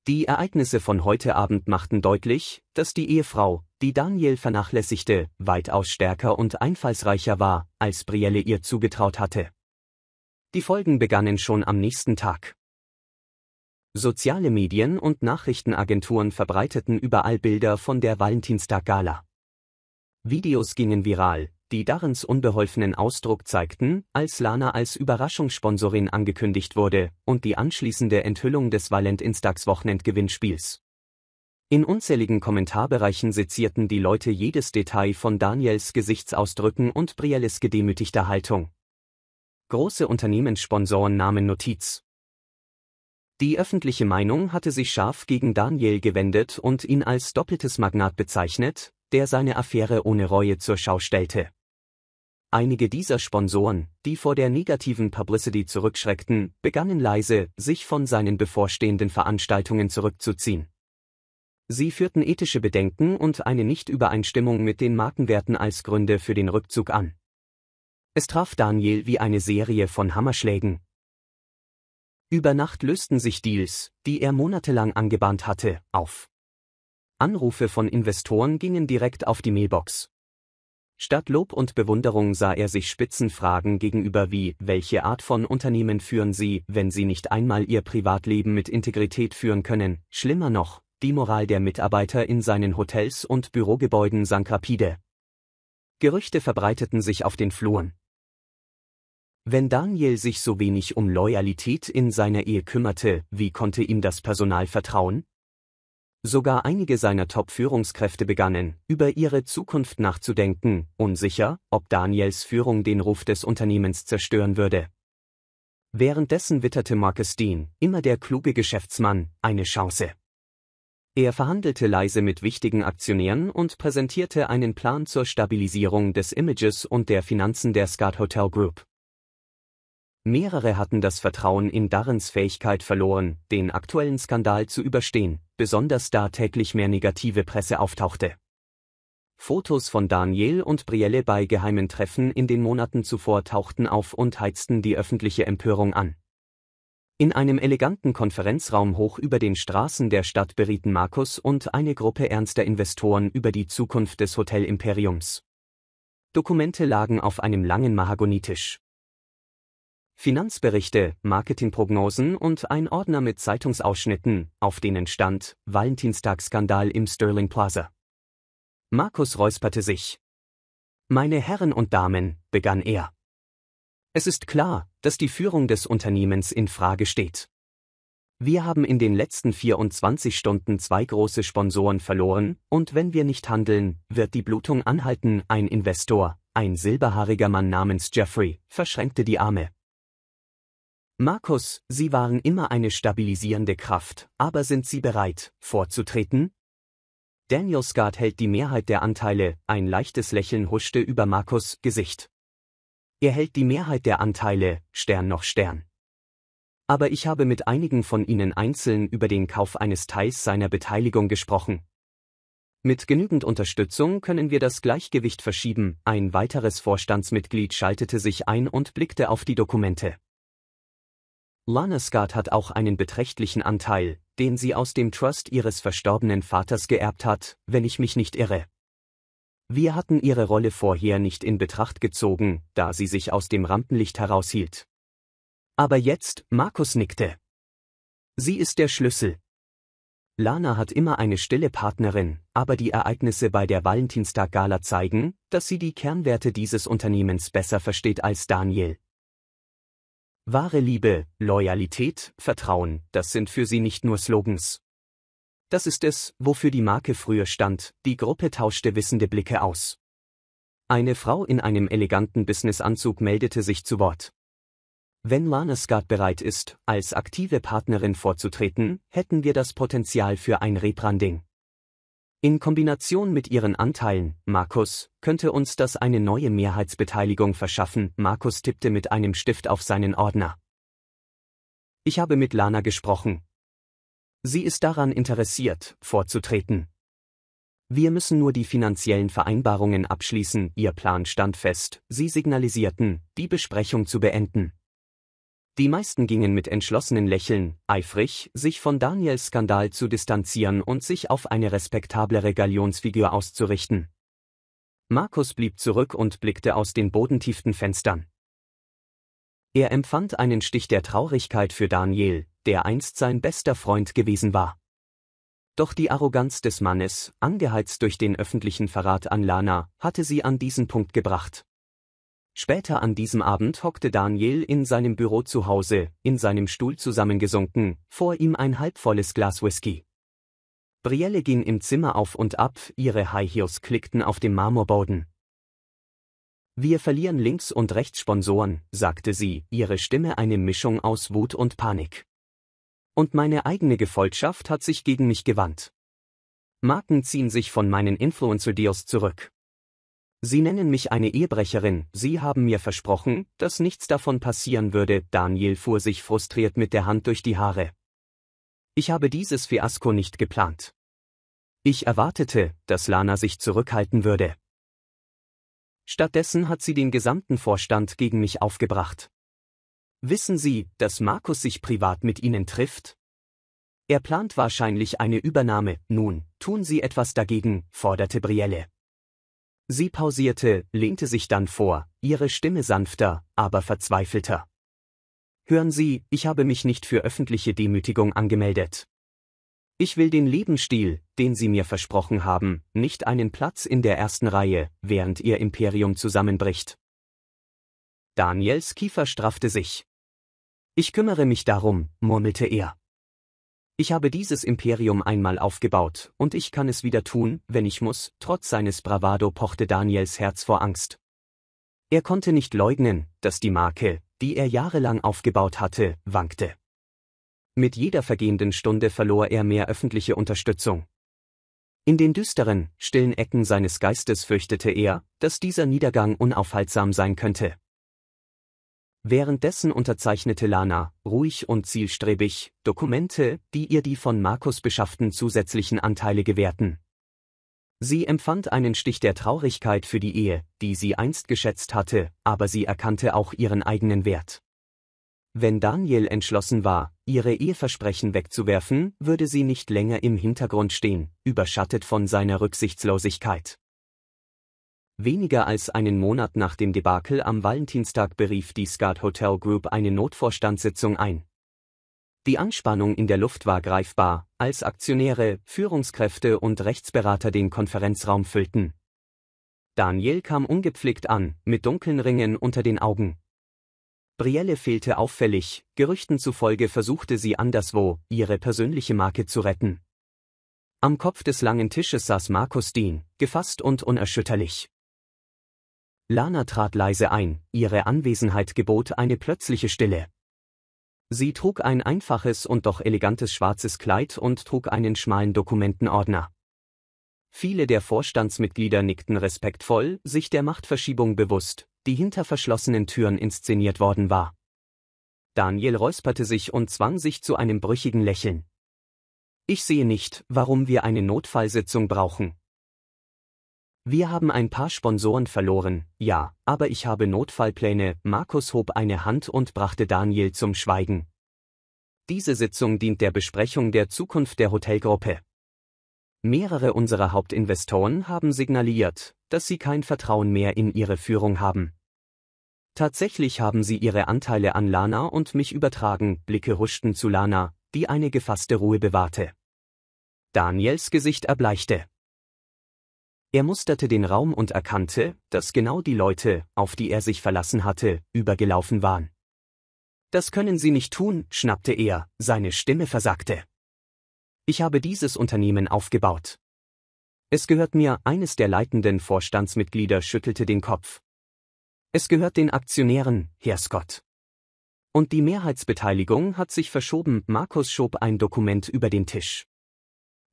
Die Ereignisse von heute Abend machten deutlich, dass die Ehefrau, die Daniel vernachlässigte, weitaus stärker und einfallsreicher war, als Brielle ihr zugetraut hatte. Die Folgen begannen schon am nächsten Tag. Soziale Medien und Nachrichtenagenturen verbreiteten überall Bilder von der Valentinstag-Gala. Videos gingen viral, die Darrens unbeholfenen Ausdruck zeigten, als Lana als Überraschungssponsorin angekündigt wurde, und die anschließende Enthüllung des Valentinstags-Wochenendgewinnspiels. In unzähligen Kommentarbereichen sezierten die Leute jedes Detail von Daniels Gesichtsausdrücken und Brielles gedemütigter Haltung. Große Unternehmenssponsoren nahmen Notiz. Die öffentliche Meinung hatte sich scharf gegen Daniel gewendet und ihn als doppeltes Magnat bezeichnet, der seine Affäre ohne Reue zur Schau stellte. Einige dieser Sponsoren, die vor der negativen Publicity zurückschreckten, begannen leise, sich von seinen bevorstehenden Veranstaltungen zurückzuziehen. Sie führten ethische Bedenken und eine Nichtübereinstimmung mit den Markenwerten als Gründe für den Rückzug an. Es traf Daniel wie eine Serie von Hammerschlägen. Über Nacht lösten sich Deals, die er monatelang angebahnt hatte, auf. Anrufe von Investoren gingen direkt auf die Mailbox. Statt Lob und Bewunderung sah er sich Spitzenfragen gegenüber wie: Welche Art von Unternehmen führen Sie, wenn Sie nicht einmal Ihr Privatleben mit Integrität führen können? Schlimmer noch, die Moral der Mitarbeiter in seinen Hotels und Bürogebäuden sank rapide. Gerüchte verbreiteten sich auf den Fluren. Wenn Daniel sich so wenig um Loyalität in seiner Ehe kümmerte, wie konnte ihm das Personal vertrauen? Sogar einige seiner Top-Führungskräfte begannen, über ihre Zukunft nachzudenken, unsicher, ob Daniels Führung den Ruf des Unternehmens zerstören würde. Währenddessen witterte Marcus Dean, immer der kluge Geschäftsmann, eine Chance. Er verhandelte leise mit wichtigen Aktionären und präsentierte einen Plan zur Stabilisierung des Images und der Finanzen der Scott Hotel Group. Mehrere hatten das Vertrauen in Darrens Fähigkeit verloren, den aktuellen Skandal zu überstehen, besonders da täglich mehr negative Presse auftauchte. Fotos von Daniel und Brielle bei geheimen Treffen in den Monaten zuvor tauchten auf und heizten die öffentliche Empörung an. In einem eleganten Konferenzraum hoch über den Straßen der Stadt berieten Markus und eine Gruppe ernster Investoren über die Zukunft des Hotelimperiums. Dokumente lagen auf einem langen Mahagonitisch. Finanzberichte, Marketingprognosen und ein Ordner mit Zeitungsausschnitten, auf denen stand: Valentinstagsskandal im Sterling Plaza. Markus räusperte sich. Meine Herren und Damen, begann er. Es ist klar, dass die Führung des Unternehmens in Frage steht. Wir haben in den letzten 24 Stunden 2 große Sponsoren verloren, und wenn wir nicht handeln, wird die Blutung anhalten. Ein Investor, ein silberhaariger Mann namens Jeffrey, verschränkte die Arme. Markus, Sie waren immer eine stabilisierende Kraft, aber sind Sie bereit, vorzutreten? Daniel Scott hält die Mehrheit der Anteile, ein leichtes Lächeln huschte über Markus' Gesicht. Er hält die Mehrheit der Anteile, Stern noch Stern. Aber ich habe mit einigen von Ihnen einzeln über den Kauf eines Teils seiner Beteiligung gesprochen. Mit genügend Unterstützung können wir das Gleichgewicht verschieben. Ein weiteres Vorstandsmitglied schaltete sich ein und blickte auf die Dokumente. Lana Scott hat auch einen beträchtlichen Anteil, den sie aus dem Trust ihres verstorbenen Vaters geerbt hat, wenn ich mich nicht irre. Wir hatten ihre Rolle vorher nicht in Betracht gezogen, da sie sich aus dem Rampenlicht heraushielt. Aber jetzt, Markus nickte. Sie ist der Schlüssel. Lana hat immer eine stille Partnerin, aber die Ereignisse bei der Valentinstag-Gala zeigen, dass sie die Kernwerte dieses Unternehmens besser versteht als Daniel. Wahre Liebe, Loyalität, Vertrauen, das sind für sie nicht nur Slogans. Das ist es, wofür die Marke früher stand. Die Gruppe tauschte wissende Blicke aus. Eine Frau in einem eleganten Businessanzug meldete sich zu Wort. Wenn Lana Scott bereit ist, als aktive Partnerin vorzutreten, hätten wir das Potenzial für ein Rebranding. In Kombination mit ihren Anteilen, Markus, könnte uns das eine neue Mehrheitsbeteiligung verschaffen. Markus tippte mit einem Stift auf seinen Ordner. Ich habe mit Lana gesprochen. Sie ist daran interessiert, vorzutreten. Wir müssen nur die finanziellen Vereinbarungen abschließen. Ihr Plan stand fest, sie signalisierten, die Besprechung zu beenden. Die meisten gingen mit entschlossenen Lächeln, eifrig, sich von Daniels Skandal zu distanzieren und sich auf eine respektablere Galionsfigur auszurichten. Markus blieb zurück und blickte aus den bodentiefen Fenstern. Er empfand einen Stich der Traurigkeit für Daniel, der einst sein bester Freund gewesen war. Doch die Arroganz des Mannes, angeheizt durch den öffentlichen Verrat an Lana, hatte sie an diesen Punkt gebracht. Später an diesem Abend hockte Daniel in seinem Büro zu Hause, in seinem Stuhl zusammengesunken, vor ihm ein halbvolles Glas Whisky. Brielle ging im Zimmer auf und ab, ihre High Heels klickten auf dem Marmorboden. Wir verlieren links und rechts Sponsoren, sagte sie, ihre Stimme eine Mischung aus Wut und Panik. Und meine eigene Gefolgschaft hat sich gegen mich gewandt. Marken ziehen sich von meinen Influencer-Deals zurück. Sie nennen mich eine Ehebrecherin, sie haben mir versprochen, dass nichts davon passieren würde. Daniel fuhr sich frustriert mit der Hand durch die Haare. Ich habe dieses Fiasko nicht geplant. Ich erwartete, dass Lana sich zurückhalten würde. Stattdessen hat sie den gesamten Vorstand gegen mich aufgebracht. Wissen Sie, dass Markus sich privat mit Ihnen trifft? Er plant wahrscheinlich eine Übernahme. Nun, tun Sie etwas dagegen, forderte Brielle. Sie pausierte, lehnte sich dann vor, ihre Stimme sanfter, aber verzweifelter. Hören Sie, ich habe mich nicht für öffentliche Demütigung angemeldet. Ich will den Lebensstil, den Sie mir versprochen haben, nicht einen Platz in der ersten Reihe, während Ihr Imperium zusammenbricht. Daniels Kiefer straffte sich. Ich kümmere mich darum, murmelte er. Ich habe dieses Imperium einmal aufgebaut, und ich kann es wieder tun, wenn ich muss. Trotz seines Bravado pochte Daniels Herz vor Angst. Er konnte nicht leugnen, dass die Marke, die er jahrelang aufgebaut hatte, wankte. Mit jeder vergehenden Stunde verlor er mehr öffentliche Unterstützung. In den düsteren, stillen Ecken seines Geistes fürchtete er, dass dieser Niedergang unaufhaltsam sein könnte. Währenddessen unterzeichnete Lana, ruhig und zielstrebig, Dokumente, die ihr die von Markus beschafften zusätzlichen Anteile gewährten. Sie empfand einen Stich der Traurigkeit für die Ehe, die sie einst geschätzt hatte, aber sie erkannte auch ihren eigenen Wert. Wenn Daniel entschlossen war, ihre Eheversprechen wegzuwerfen, würde sie nicht länger im Hintergrund stehen, überschattet von seiner Rücksichtslosigkeit. Weniger als einen Monat nach dem Debakel am Valentinstag berief die Skat Hotel Group eine Notvorstandssitzung ein. Die Anspannung in der Luft war greifbar, als Aktionäre, Führungskräfte und Rechtsberater den Konferenzraum füllten. Daniel kam ungepflegt an, mit dunklen Ringen unter den Augen. Brielle fehlte auffällig, Gerüchten zufolge versuchte sie anderswo, ihre persönliche Marke zu retten. Am Kopf des langen Tisches saß Markus Dean, gefasst und unerschütterlich. Lana trat leise ein, ihre Anwesenheit gebot eine plötzliche Stille. Sie trug ein einfaches und doch elegantes schwarzes Kleid und trug einen schmalen Dokumentenordner. Viele der Vorstandsmitglieder nickten respektvoll, sich der Machtverschiebung bewusst, die hinter verschlossenen Türen inszeniert worden war. Daniel räusperte sich und zwang sich zu einem brüchigen Lächeln. Ich sehe nicht, warum wir eine Notfallsitzung brauchen. Wir haben ein paar Sponsoren verloren, ja, aber ich habe Notfallpläne. Markus hob eine Hand und brachte Daniel zum Schweigen. Diese Sitzung dient der Besprechung der Zukunft der Hotelgruppe. Mehrere unserer Hauptinvestoren haben signalisiert, dass sie kein Vertrauen mehr in ihre Führung haben. Tatsächlich haben sie ihre Anteile an Lana und mich übertragen. Blicke huschten zu Lana, die eine gefasste Ruhe bewahrte. Daniels Gesicht erbleichte. Er musterte den Raum und erkannte, dass genau die Leute, auf die er sich verlassen hatte, übergelaufen waren. Das können Sie nicht tun, schnappte er, seine Stimme versagte. Ich habe dieses Unternehmen aufgebaut. Es gehört mir. Eines der leitenden Vorstandsmitglieder schüttelte den Kopf. Es gehört den Aktionären, Herr Scott. Und die Mehrheitsbeteiligung hat sich verschoben. Markus schob ein Dokument über den Tisch.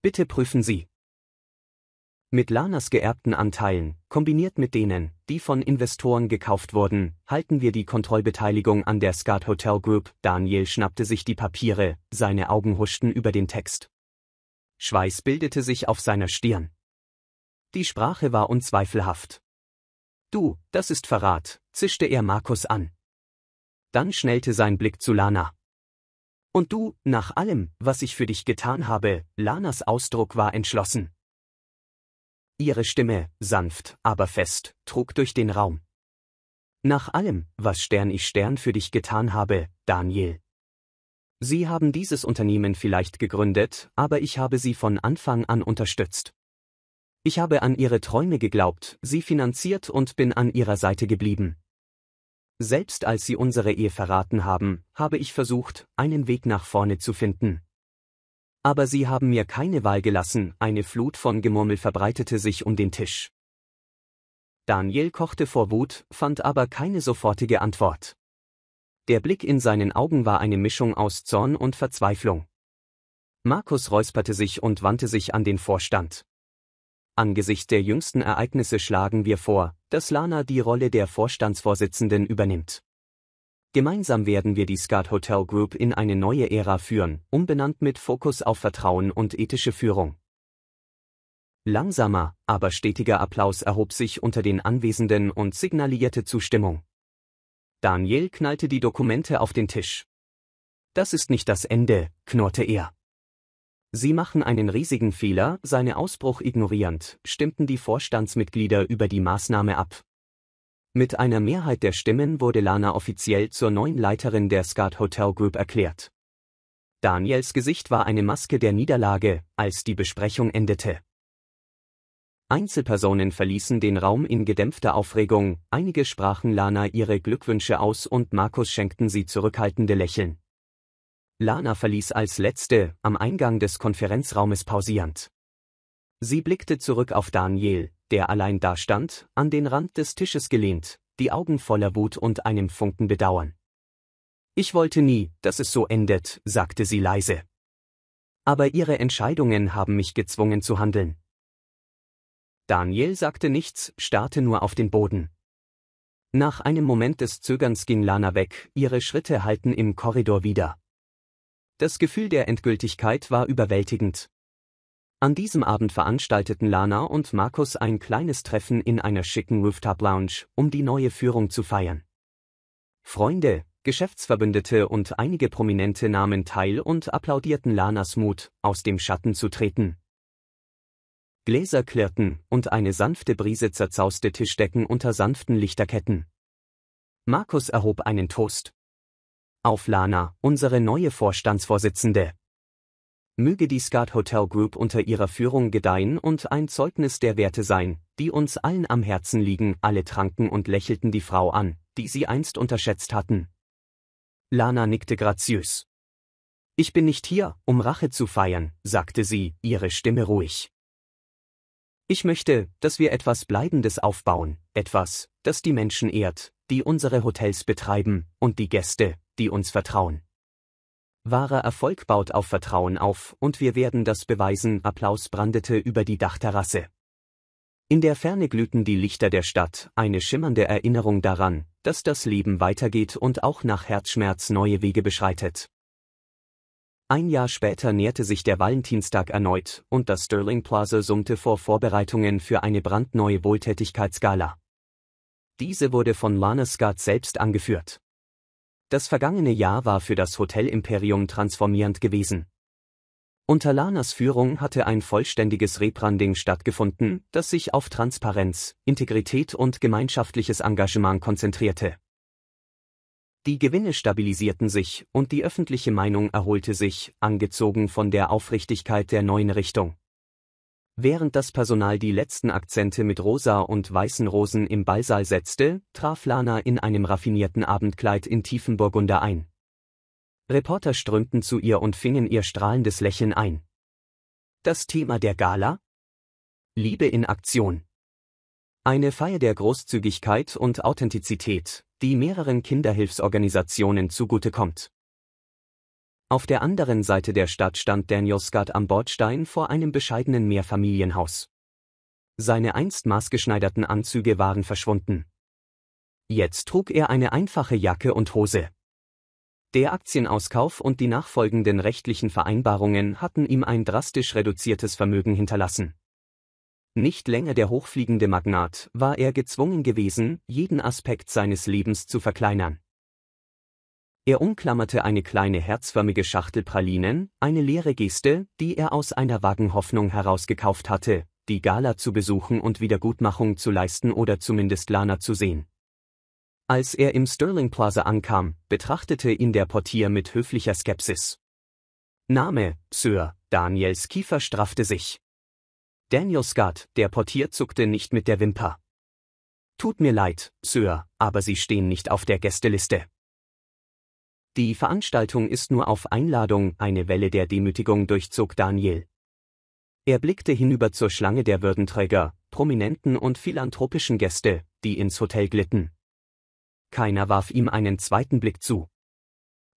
Bitte prüfen Sie. Mit Lanas geerbten Anteilen, kombiniert mit denen, die von Investoren gekauft wurden, halten wir die Kontrollbeteiligung an der Skat Hotel Group. Daniel schnappte sich die Papiere, seine Augen huschten über den Text. Schweiß bildete sich auf seiner Stirn. Die Sprache war unzweifelhaft. Du, das ist Verrat, zischte er Markus an. Dann schnellte sein Blick zu Lana. Und du, nach allem, was ich für dich getan habe. Lanas Ausdruck war entschlossen. Ihre Stimme, sanft, aber fest, trug durch den Raum. Nach allem, was ich für dich getan habe, Daniel. Sie haben dieses Unternehmen vielleicht gegründet, aber ich habe Sie von Anfang an unterstützt. Ich habe an Ihre Träume geglaubt, sie finanziert und bin an Ihrer Seite geblieben. Selbst als Sie unsere Ehe verraten haben, habe ich versucht, einen Weg nach vorne zu finden. Aber Sie haben mir keine Wahl gelassen. Eine Flut von Gemurmel verbreitete sich um den Tisch. Daniel kochte vor Wut, fand aber keine sofortige Antwort. Der Blick in seinen Augen war eine Mischung aus Zorn und Verzweiflung. Markus räusperte sich und wandte sich an den Vorstand. Angesichts der jüngsten Ereignisse schlagen wir vor, dass Lana die Rolle der Vorstandsvorsitzenden übernimmt. Gemeinsam werden wir die Skat Hotel Group in eine neue Ära führen, umbenannt mit Fokus auf Vertrauen und ethische Führung. Langsamer, aber stetiger Applaus erhob sich unter den Anwesenden und signalisierte Zustimmung. Daniel knallte die Dokumente auf den Tisch. Das ist nicht das Ende, knurrte er. Sie machen einen riesigen Fehler. Seinen Ausbruch ignorierend, stimmten die Vorstandsmitglieder über die Maßnahme ab. Mit einer Mehrheit der Stimmen wurde Lana offiziell zur neuen Leiterin der Skat Hotel Group erklärt. Daniels Gesicht war eine Maske der Niederlage, als die Besprechung endete. Einzelpersonen verließen den Raum in gedämpfter Aufregung, einige sprachen Lana ihre Glückwünsche aus und Markus schenkten sie zurückhaltende Lächeln. Lana verließ als Letzte, am Eingang des Konferenzraumes pausierend. Sie blickte zurück auf Daniel, der allein dastand, an den Rand des Tisches gelehnt, die Augen voller Wut und einem Funken Bedauern. Ich wollte nie, dass es so endet, sagte sie leise. Aber Ihre Entscheidungen haben mich gezwungen zu handeln. Daniel sagte nichts, starrte nur auf den Boden. Nach einem Moment des Zögerns ging Lana weg, ihre Schritte hallten im Korridor wider. Das Gefühl der Endgültigkeit war überwältigend. An diesem Abend veranstalteten Lana und Markus ein kleines Treffen in einer schicken Rooftop-Lounge, um die neue Führung zu feiern. Freunde, Geschäftsverbündete und einige Prominente nahmen teil und applaudierten Lanas Mut, aus dem Schatten zu treten. Gläser klirrten, und eine sanfte Brise zerzauste Tischdecken unter sanften Lichterketten. Markus erhob einen Toast. Auf Lana, unsere neue Vorstandsvorsitzende. Möge die Skat Hotel Group unter ihrer Führung gedeihen und ein Zeugnis der Werte sein, die uns allen am Herzen liegen. Alle tranken und lächelten die Frau an, die sie einst unterschätzt hatten. Lana nickte graziös. Ich bin nicht hier, um Rache zu feiern, sagte sie, ihre Stimme ruhig. Ich möchte, dass wir etwas Bleibendes aufbauen, etwas, das die Menschen ehrt, die unsere Hotels betreiben, und die Gäste, die uns vertrauen. Wahrer Erfolg baut auf Vertrauen auf, und wir werden das beweisen. Applaus brandete über die Dachterrasse. In der Ferne glühten die Lichter der Stadt, eine schimmernde Erinnerung daran, dass das Leben weitergeht und auch nach Herzschmerz neue Wege beschreitet. Ein Jahr später näherte sich der Valentinstag erneut, und das Sterling Plaza summte vor Vorbereitungen für eine brandneue Wohltätigkeitsgala. Diese wurde von Lana Skat selbst angeführt. Das vergangene Jahr war für das Hotel-Imperium transformierend gewesen. Unter Lanas Führung hatte ein vollständiges Rebranding stattgefunden, das sich auf Transparenz, Integrität und gemeinschaftliches Engagement konzentrierte. Die Gewinne stabilisierten sich, und die öffentliche Meinung erholte sich, angezogen von der Aufrichtigkeit der neuen Richtung. Während das Personal die letzten Akzente mit rosa und weißen Rosen im Ballsaal setzte, traf Lana in einem raffinierten Abendkleid in tiefem Burgunder ein. Reporter strömten zu ihr und fingen ihr strahlendes Lächeln ein. Das Thema der Gala? Liebe in Aktion. Eine Feier der Großzügigkeit und Authentizität, die mehreren Kinderhilfsorganisationen zugutekommt. Auf der anderen Seite der Stadt stand Daniel Skat am Bordstein vor einem bescheidenen Mehrfamilienhaus. Seine einst maßgeschneiderten Anzüge waren verschwunden. Jetzt trug er eine einfache Jacke und Hose. Der Aktienauskauf und die nachfolgenden rechtlichen Vereinbarungen hatten ihm ein drastisch reduziertes Vermögen hinterlassen. Nicht länger der hochfliegende Magnat, war er gezwungen gewesen, jeden Aspekt seines Lebens zu verkleinern. Er umklammerte eine kleine herzförmige Schachtel Pralinen, eine leere Geste, die er aus einer vagen Hoffnung herausgekauft hatte, die Gala zu besuchen und Wiedergutmachung zu leisten oder zumindest Lana zu sehen. Als er im Sterling Plaza ankam, betrachtete ihn der Portier mit höflicher Skepsis. Name, Sir, Daniels Kiefer straffte sich. Daniel Skat, der Portier zuckte nicht mit der Wimper. Tut mir leid, Sir, aber Sie stehen nicht auf der Gästeliste. Die Veranstaltung ist nur auf Einladung, eine Welle der Demütigung durchzog Daniel. Er blickte hinüber zur Schlange der Würdenträger, Prominenten und philanthropischen Gäste, die ins Hotel glitten. Keiner warf ihm einen zweiten Blick zu.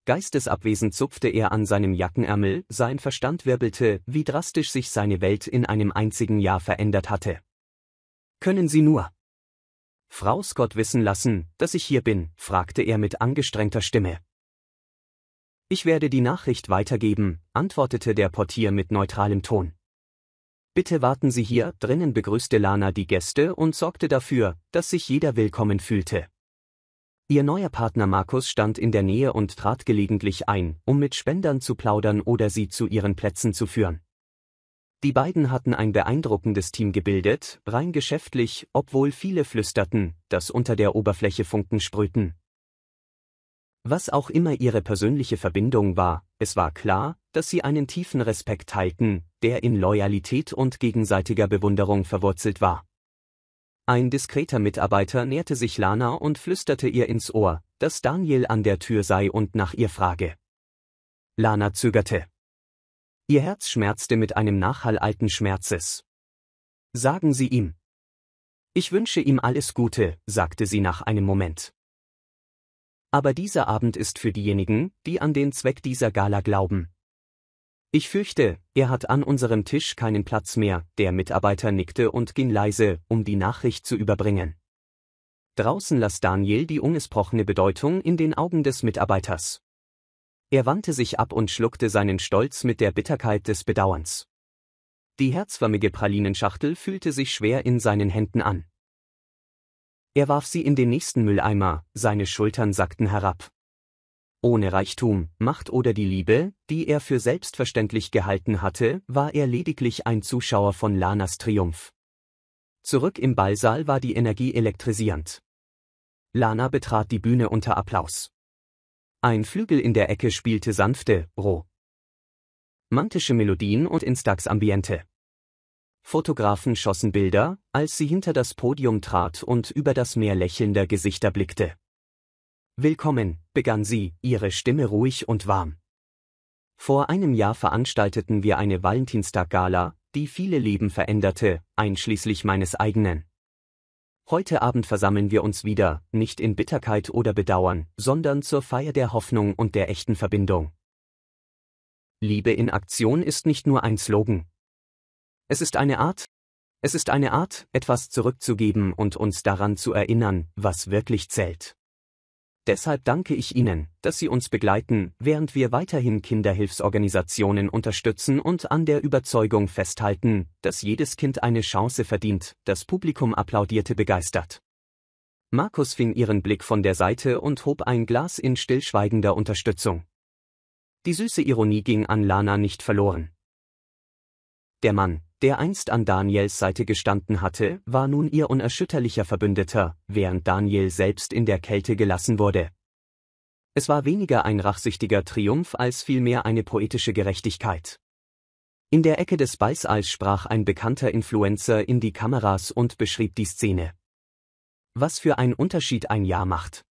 Geistesabwesend zupfte er an seinem Jackenärmel, sein Verstand wirbelte, wie drastisch sich seine Welt in einem einzigen Jahr verändert hatte. Können Sie nur Frau Scott wissen lassen, dass ich hier bin, fragte er mit angestrengter Stimme. Ich werde die Nachricht weitergeben, antwortete der Portier mit neutralem Ton. Bitte warten Sie hier, drinnen begrüßte Lana die Gäste und sorgte dafür, dass sich jeder willkommen fühlte. Ihr neuer Partner Markus stand in der Nähe und trat gelegentlich ein, um mit Spendern zu plaudern oder sie zu ihren Plätzen zu führen. Die beiden hatten ein beeindruckendes Team gebildet, rein geschäftlich, obwohl viele flüsterten, dass unter der Oberfläche Funken sprühten. Was auch immer ihre persönliche Verbindung war, es war klar, dass sie einen tiefen Respekt teilten, der in Loyalität und gegenseitiger Bewunderung verwurzelt war. Ein diskreter Mitarbeiter näherte sich Lana und flüsterte ihr ins Ohr, dass Daniel an der Tür sei und nach ihr frage. Lana zögerte. Ihr Herz schmerzte mit einem Nachhall alten Schmerzes. Sagen Sie ihm. Ich wünsche ihm alles Gute, sagte sie nach einem Moment. Aber dieser Abend ist für diejenigen, die an den Zweck dieser Gala glauben. Ich fürchte, er hat an unserem Tisch keinen Platz mehr, der Mitarbeiter nickte und ging leise, um die Nachricht zu überbringen. Draußen las Daniel die ungesprochene Bedeutung in den Augen des Mitarbeiters. Er wandte sich ab und schluckte seinen Stolz mit der Bitterkeit des Bedauerns. Die herzförmige Pralinenschachtel fühlte sich schwer in seinen Händen an. Er warf sie in den nächsten Mülleimer, seine Schultern sackten herab. Ohne Reichtum, Macht oder die Liebe, die er für selbstverständlich gehalten hatte, war er lediglich ein Zuschauer von Lanas Triumph. Zurück im Ballsaal war die Energie elektrisierend. Lana betrat die Bühne unter Applaus. Ein Flügel in der Ecke spielte sanfte, romantische Melodien und Instax-Ambiente. Fotografen schossen Bilder, als sie hinter das Podium trat und über das Meer lächelnder Gesichter blickte. Willkommen, begann sie, ihre Stimme ruhig und warm. Vor einem Jahr veranstalteten wir eine Valentinstag-Gala, die viele Leben veränderte, einschließlich meines eigenen. Heute Abend versammeln wir uns wieder, nicht in Bitterkeit oder Bedauern, sondern zur Feier der Hoffnung und der echten Verbindung. Liebe in Aktion ist nicht nur ein Slogan. Es ist eine Art, etwas zurückzugeben und uns daran zu erinnern, was wirklich zählt. Deshalb danke ich Ihnen, dass Sie uns begleiten, während wir weiterhin Kinderhilfsorganisationen unterstützen und an der Überzeugung festhalten, dass jedes Kind eine Chance verdient. Das Publikum applaudierte begeistert. Markus fing ihren Blick von der Seite und hob ein Glas in stillschweigender Unterstützung. Die süße Ironie ging an Lana nicht verloren. Der Mann, der einst an Daniels Seite gestanden hatte, war nun ihr unerschütterlicher Verbündeter, während Daniel selbst in der Kälte gelassen wurde. Es war weniger ein rachsüchtiger Triumph als vielmehr eine poetische Gerechtigkeit. In der Ecke des Ballsaals sprach ein bekannter Influencer in die Kameras und beschrieb die Szene. Was für ein Unterschied ein Jahr macht.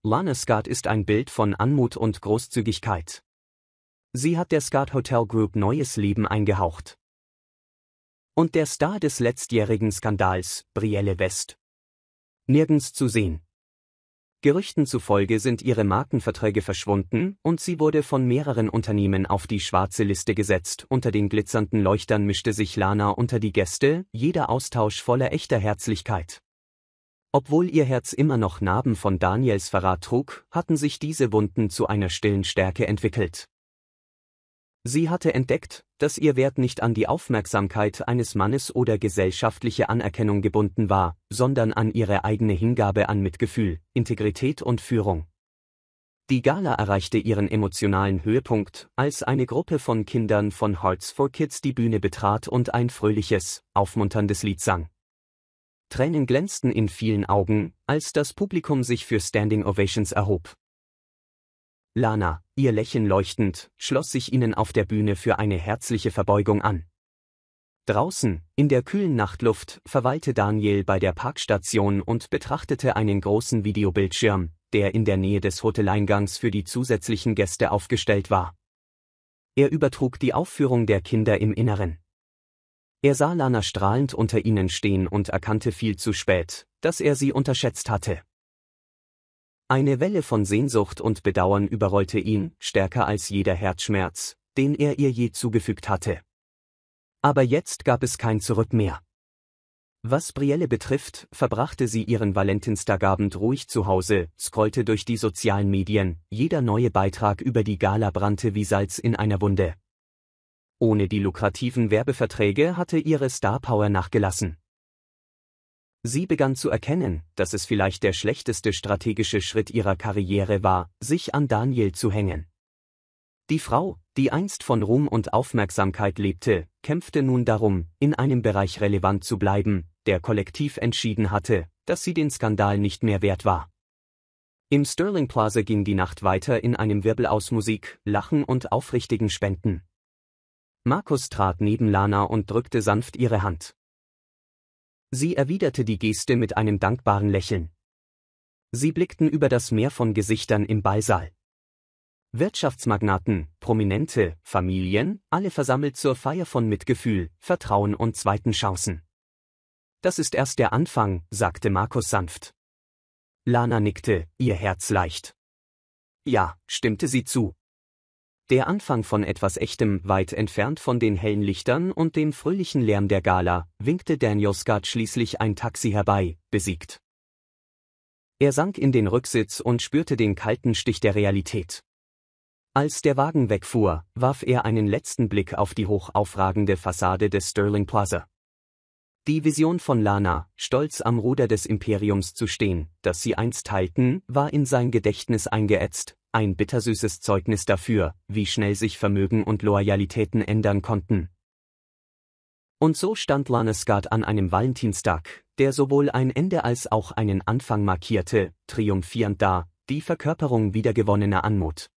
Lana Scott ist ein Bild von Anmut und Großzügigkeit. Sie hat der Scott Hotel Group neues Leben eingehaucht. Und der Star des letztjährigen Skandals, Brielle West. Nirgends zu sehen. Gerüchten zufolge sind ihre Markenverträge verschwunden und sie wurde von mehreren Unternehmen auf die schwarze Liste gesetzt. Unter den glitzernden Leuchtern mischte sich Lana unter die Gäste, jeder Austausch voller echter Herzlichkeit. Obwohl ihr Herz immer noch Narben von Daniels Verrat trug, hatten sich diese Wunden zu einer stillen Stärke entwickelt. Sie hatte entdeckt, dass ihr Wert nicht an die Aufmerksamkeit eines Mannes oder gesellschaftliche Anerkennung gebunden war, sondern an ihre eigene Hingabe an Mitgefühl, Integrität und Führung. Die Gala erreichte ihren emotionalen Höhepunkt, als eine Gruppe von Kindern von Hearts for Kids die Bühne betrat und ein fröhliches, aufmunterndes Lied sang. Tränen glänzten in vielen Augen, als das Publikum sich für Standing Ovations erhob. Lana, ihr Lächeln leuchtend, schloss sich ihnen auf der Bühne für eine herzliche Verbeugung an. Draußen, in der kühlen Nachtluft, verweilte Daniel bei der Parkstation und betrachtete einen großen Videobildschirm, der in der Nähe des Hoteleingangs für die zusätzlichen Gäste aufgestellt war. Er übertrug die Aufführung der Kinder im Inneren. Er sah Lana strahlend unter ihnen stehen und erkannte viel zu spät, dass er sie unterschätzt hatte. Eine Welle von Sehnsucht und Bedauern überrollte ihn, stärker als jeder Herzschmerz, den er ihr je zugefügt hatte. Aber jetzt gab es kein Zurück mehr. Was Brielle betrifft, verbrachte sie ihren Valentinstagabend ruhig zu Hause, scrollte durch die sozialen Medien, jeder neue Beitrag über die Gala brannte wie Salz in einer Wunde. Ohne die lukrativen Werbeverträge hatte ihre Starpower nachgelassen. Sie begann zu erkennen, dass es vielleicht der schlechteste strategische Schritt ihrer Karriere war, sich an Daniel zu hängen. Die Frau, die einst von Ruhm und Aufmerksamkeit lebte, kämpfte nun darum, in einem Bereich relevant zu bleiben, der kollektiv entschieden hatte, dass sie den Skandal nicht mehr wert war. Im Sterling Plaza ging die Nacht weiter in einem Wirbel aus Musik, Lachen und aufrichtigen Spenden. Markus trat neben Lana und drückte sanft ihre Hand. Sie erwiderte die Geste mit einem dankbaren Lächeln. Sie blickten über das Meer von Gesichtern im Ballsaal. Wirtschaftsmagnaten, Prominente, Familien, alle versammelt zur Feier von Mitgefühl, Vertrauen und zweiten Chancen. Das ist erst der Anfang, sagte Markus sanft. Lana nickte, ihr Herz leicht. Ja, stimmte sie zu. Der Anfang von etwas Echtem, weit entfernt von den hellen Lichtern und dem fröhlichen Lärm der Gala, winkte Daniel Scott schließlich ein Taxi herbei, besiegt. Er sank in den Rücksitz und spürte den kalten Stich der Realität. Als der Wagen wegfuhr, warf er einen letzten Blick auf die hochaufragende Fassade des Sterling Plaza. Die Vision von Lana, stolz am Ruder des Imperiums zu stehen, das sie einst teilten, war in sein Gedächtnis eingeätzt, ein bittersüßes Zeugnis dafür, wie schnell sich Vermögen und Loyalitäten ändern konnten. Und so stand Lana Scott an einem Valentinstag, der sowohl ein Ende als auch einen Anfang markierte, triumphierend da, die Verkörperung wiedergewonnener Anmut.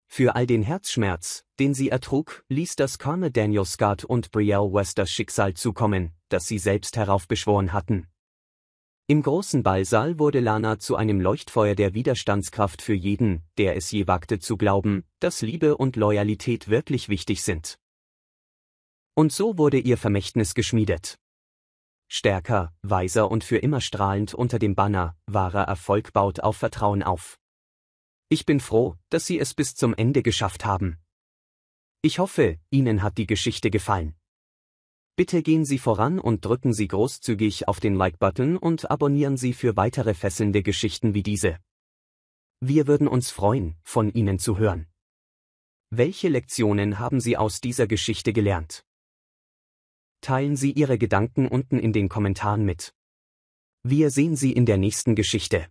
Für all den Herzschmerz, den sie ertrug, ließ das Carme Daniel Scott und Brielle West das Schicksal zukommen, das sie selbst heraufbeschworen hatten. Im großen Ballsaal wurde Lana zu einem Leuchtfeuer der Widerstandskraft für jeden, der es je wagte zu glauben, dass Liebe und Loyalität wirklich wichtig sind. Und so wurde ihr Vermächtnis geschmiedet. Stärker, weiser und für immer strahlend unter dem Banner, wahrer Erfolg baut auf Vertrauen auf. Ich bin froh, dass Sie es bis zum Ende geschafft haben. Ich hoffe, Ihnen hat die Geschichte gefallen. Bitte gehen Sie voran und drücken Sie großzügig auf den Like-Button und abonnieren Sie für weitere fesselnde Geschichten wie diese. Wir würden uns freuen, von Ihnen zu hören. Welche Lektionen haben Sie aus dieser Geschichte gelernt? Teilen Sie Ihre Gedanken unten in den Kommentaren mit. Wir sehen Sie in der nächsten Geschichte.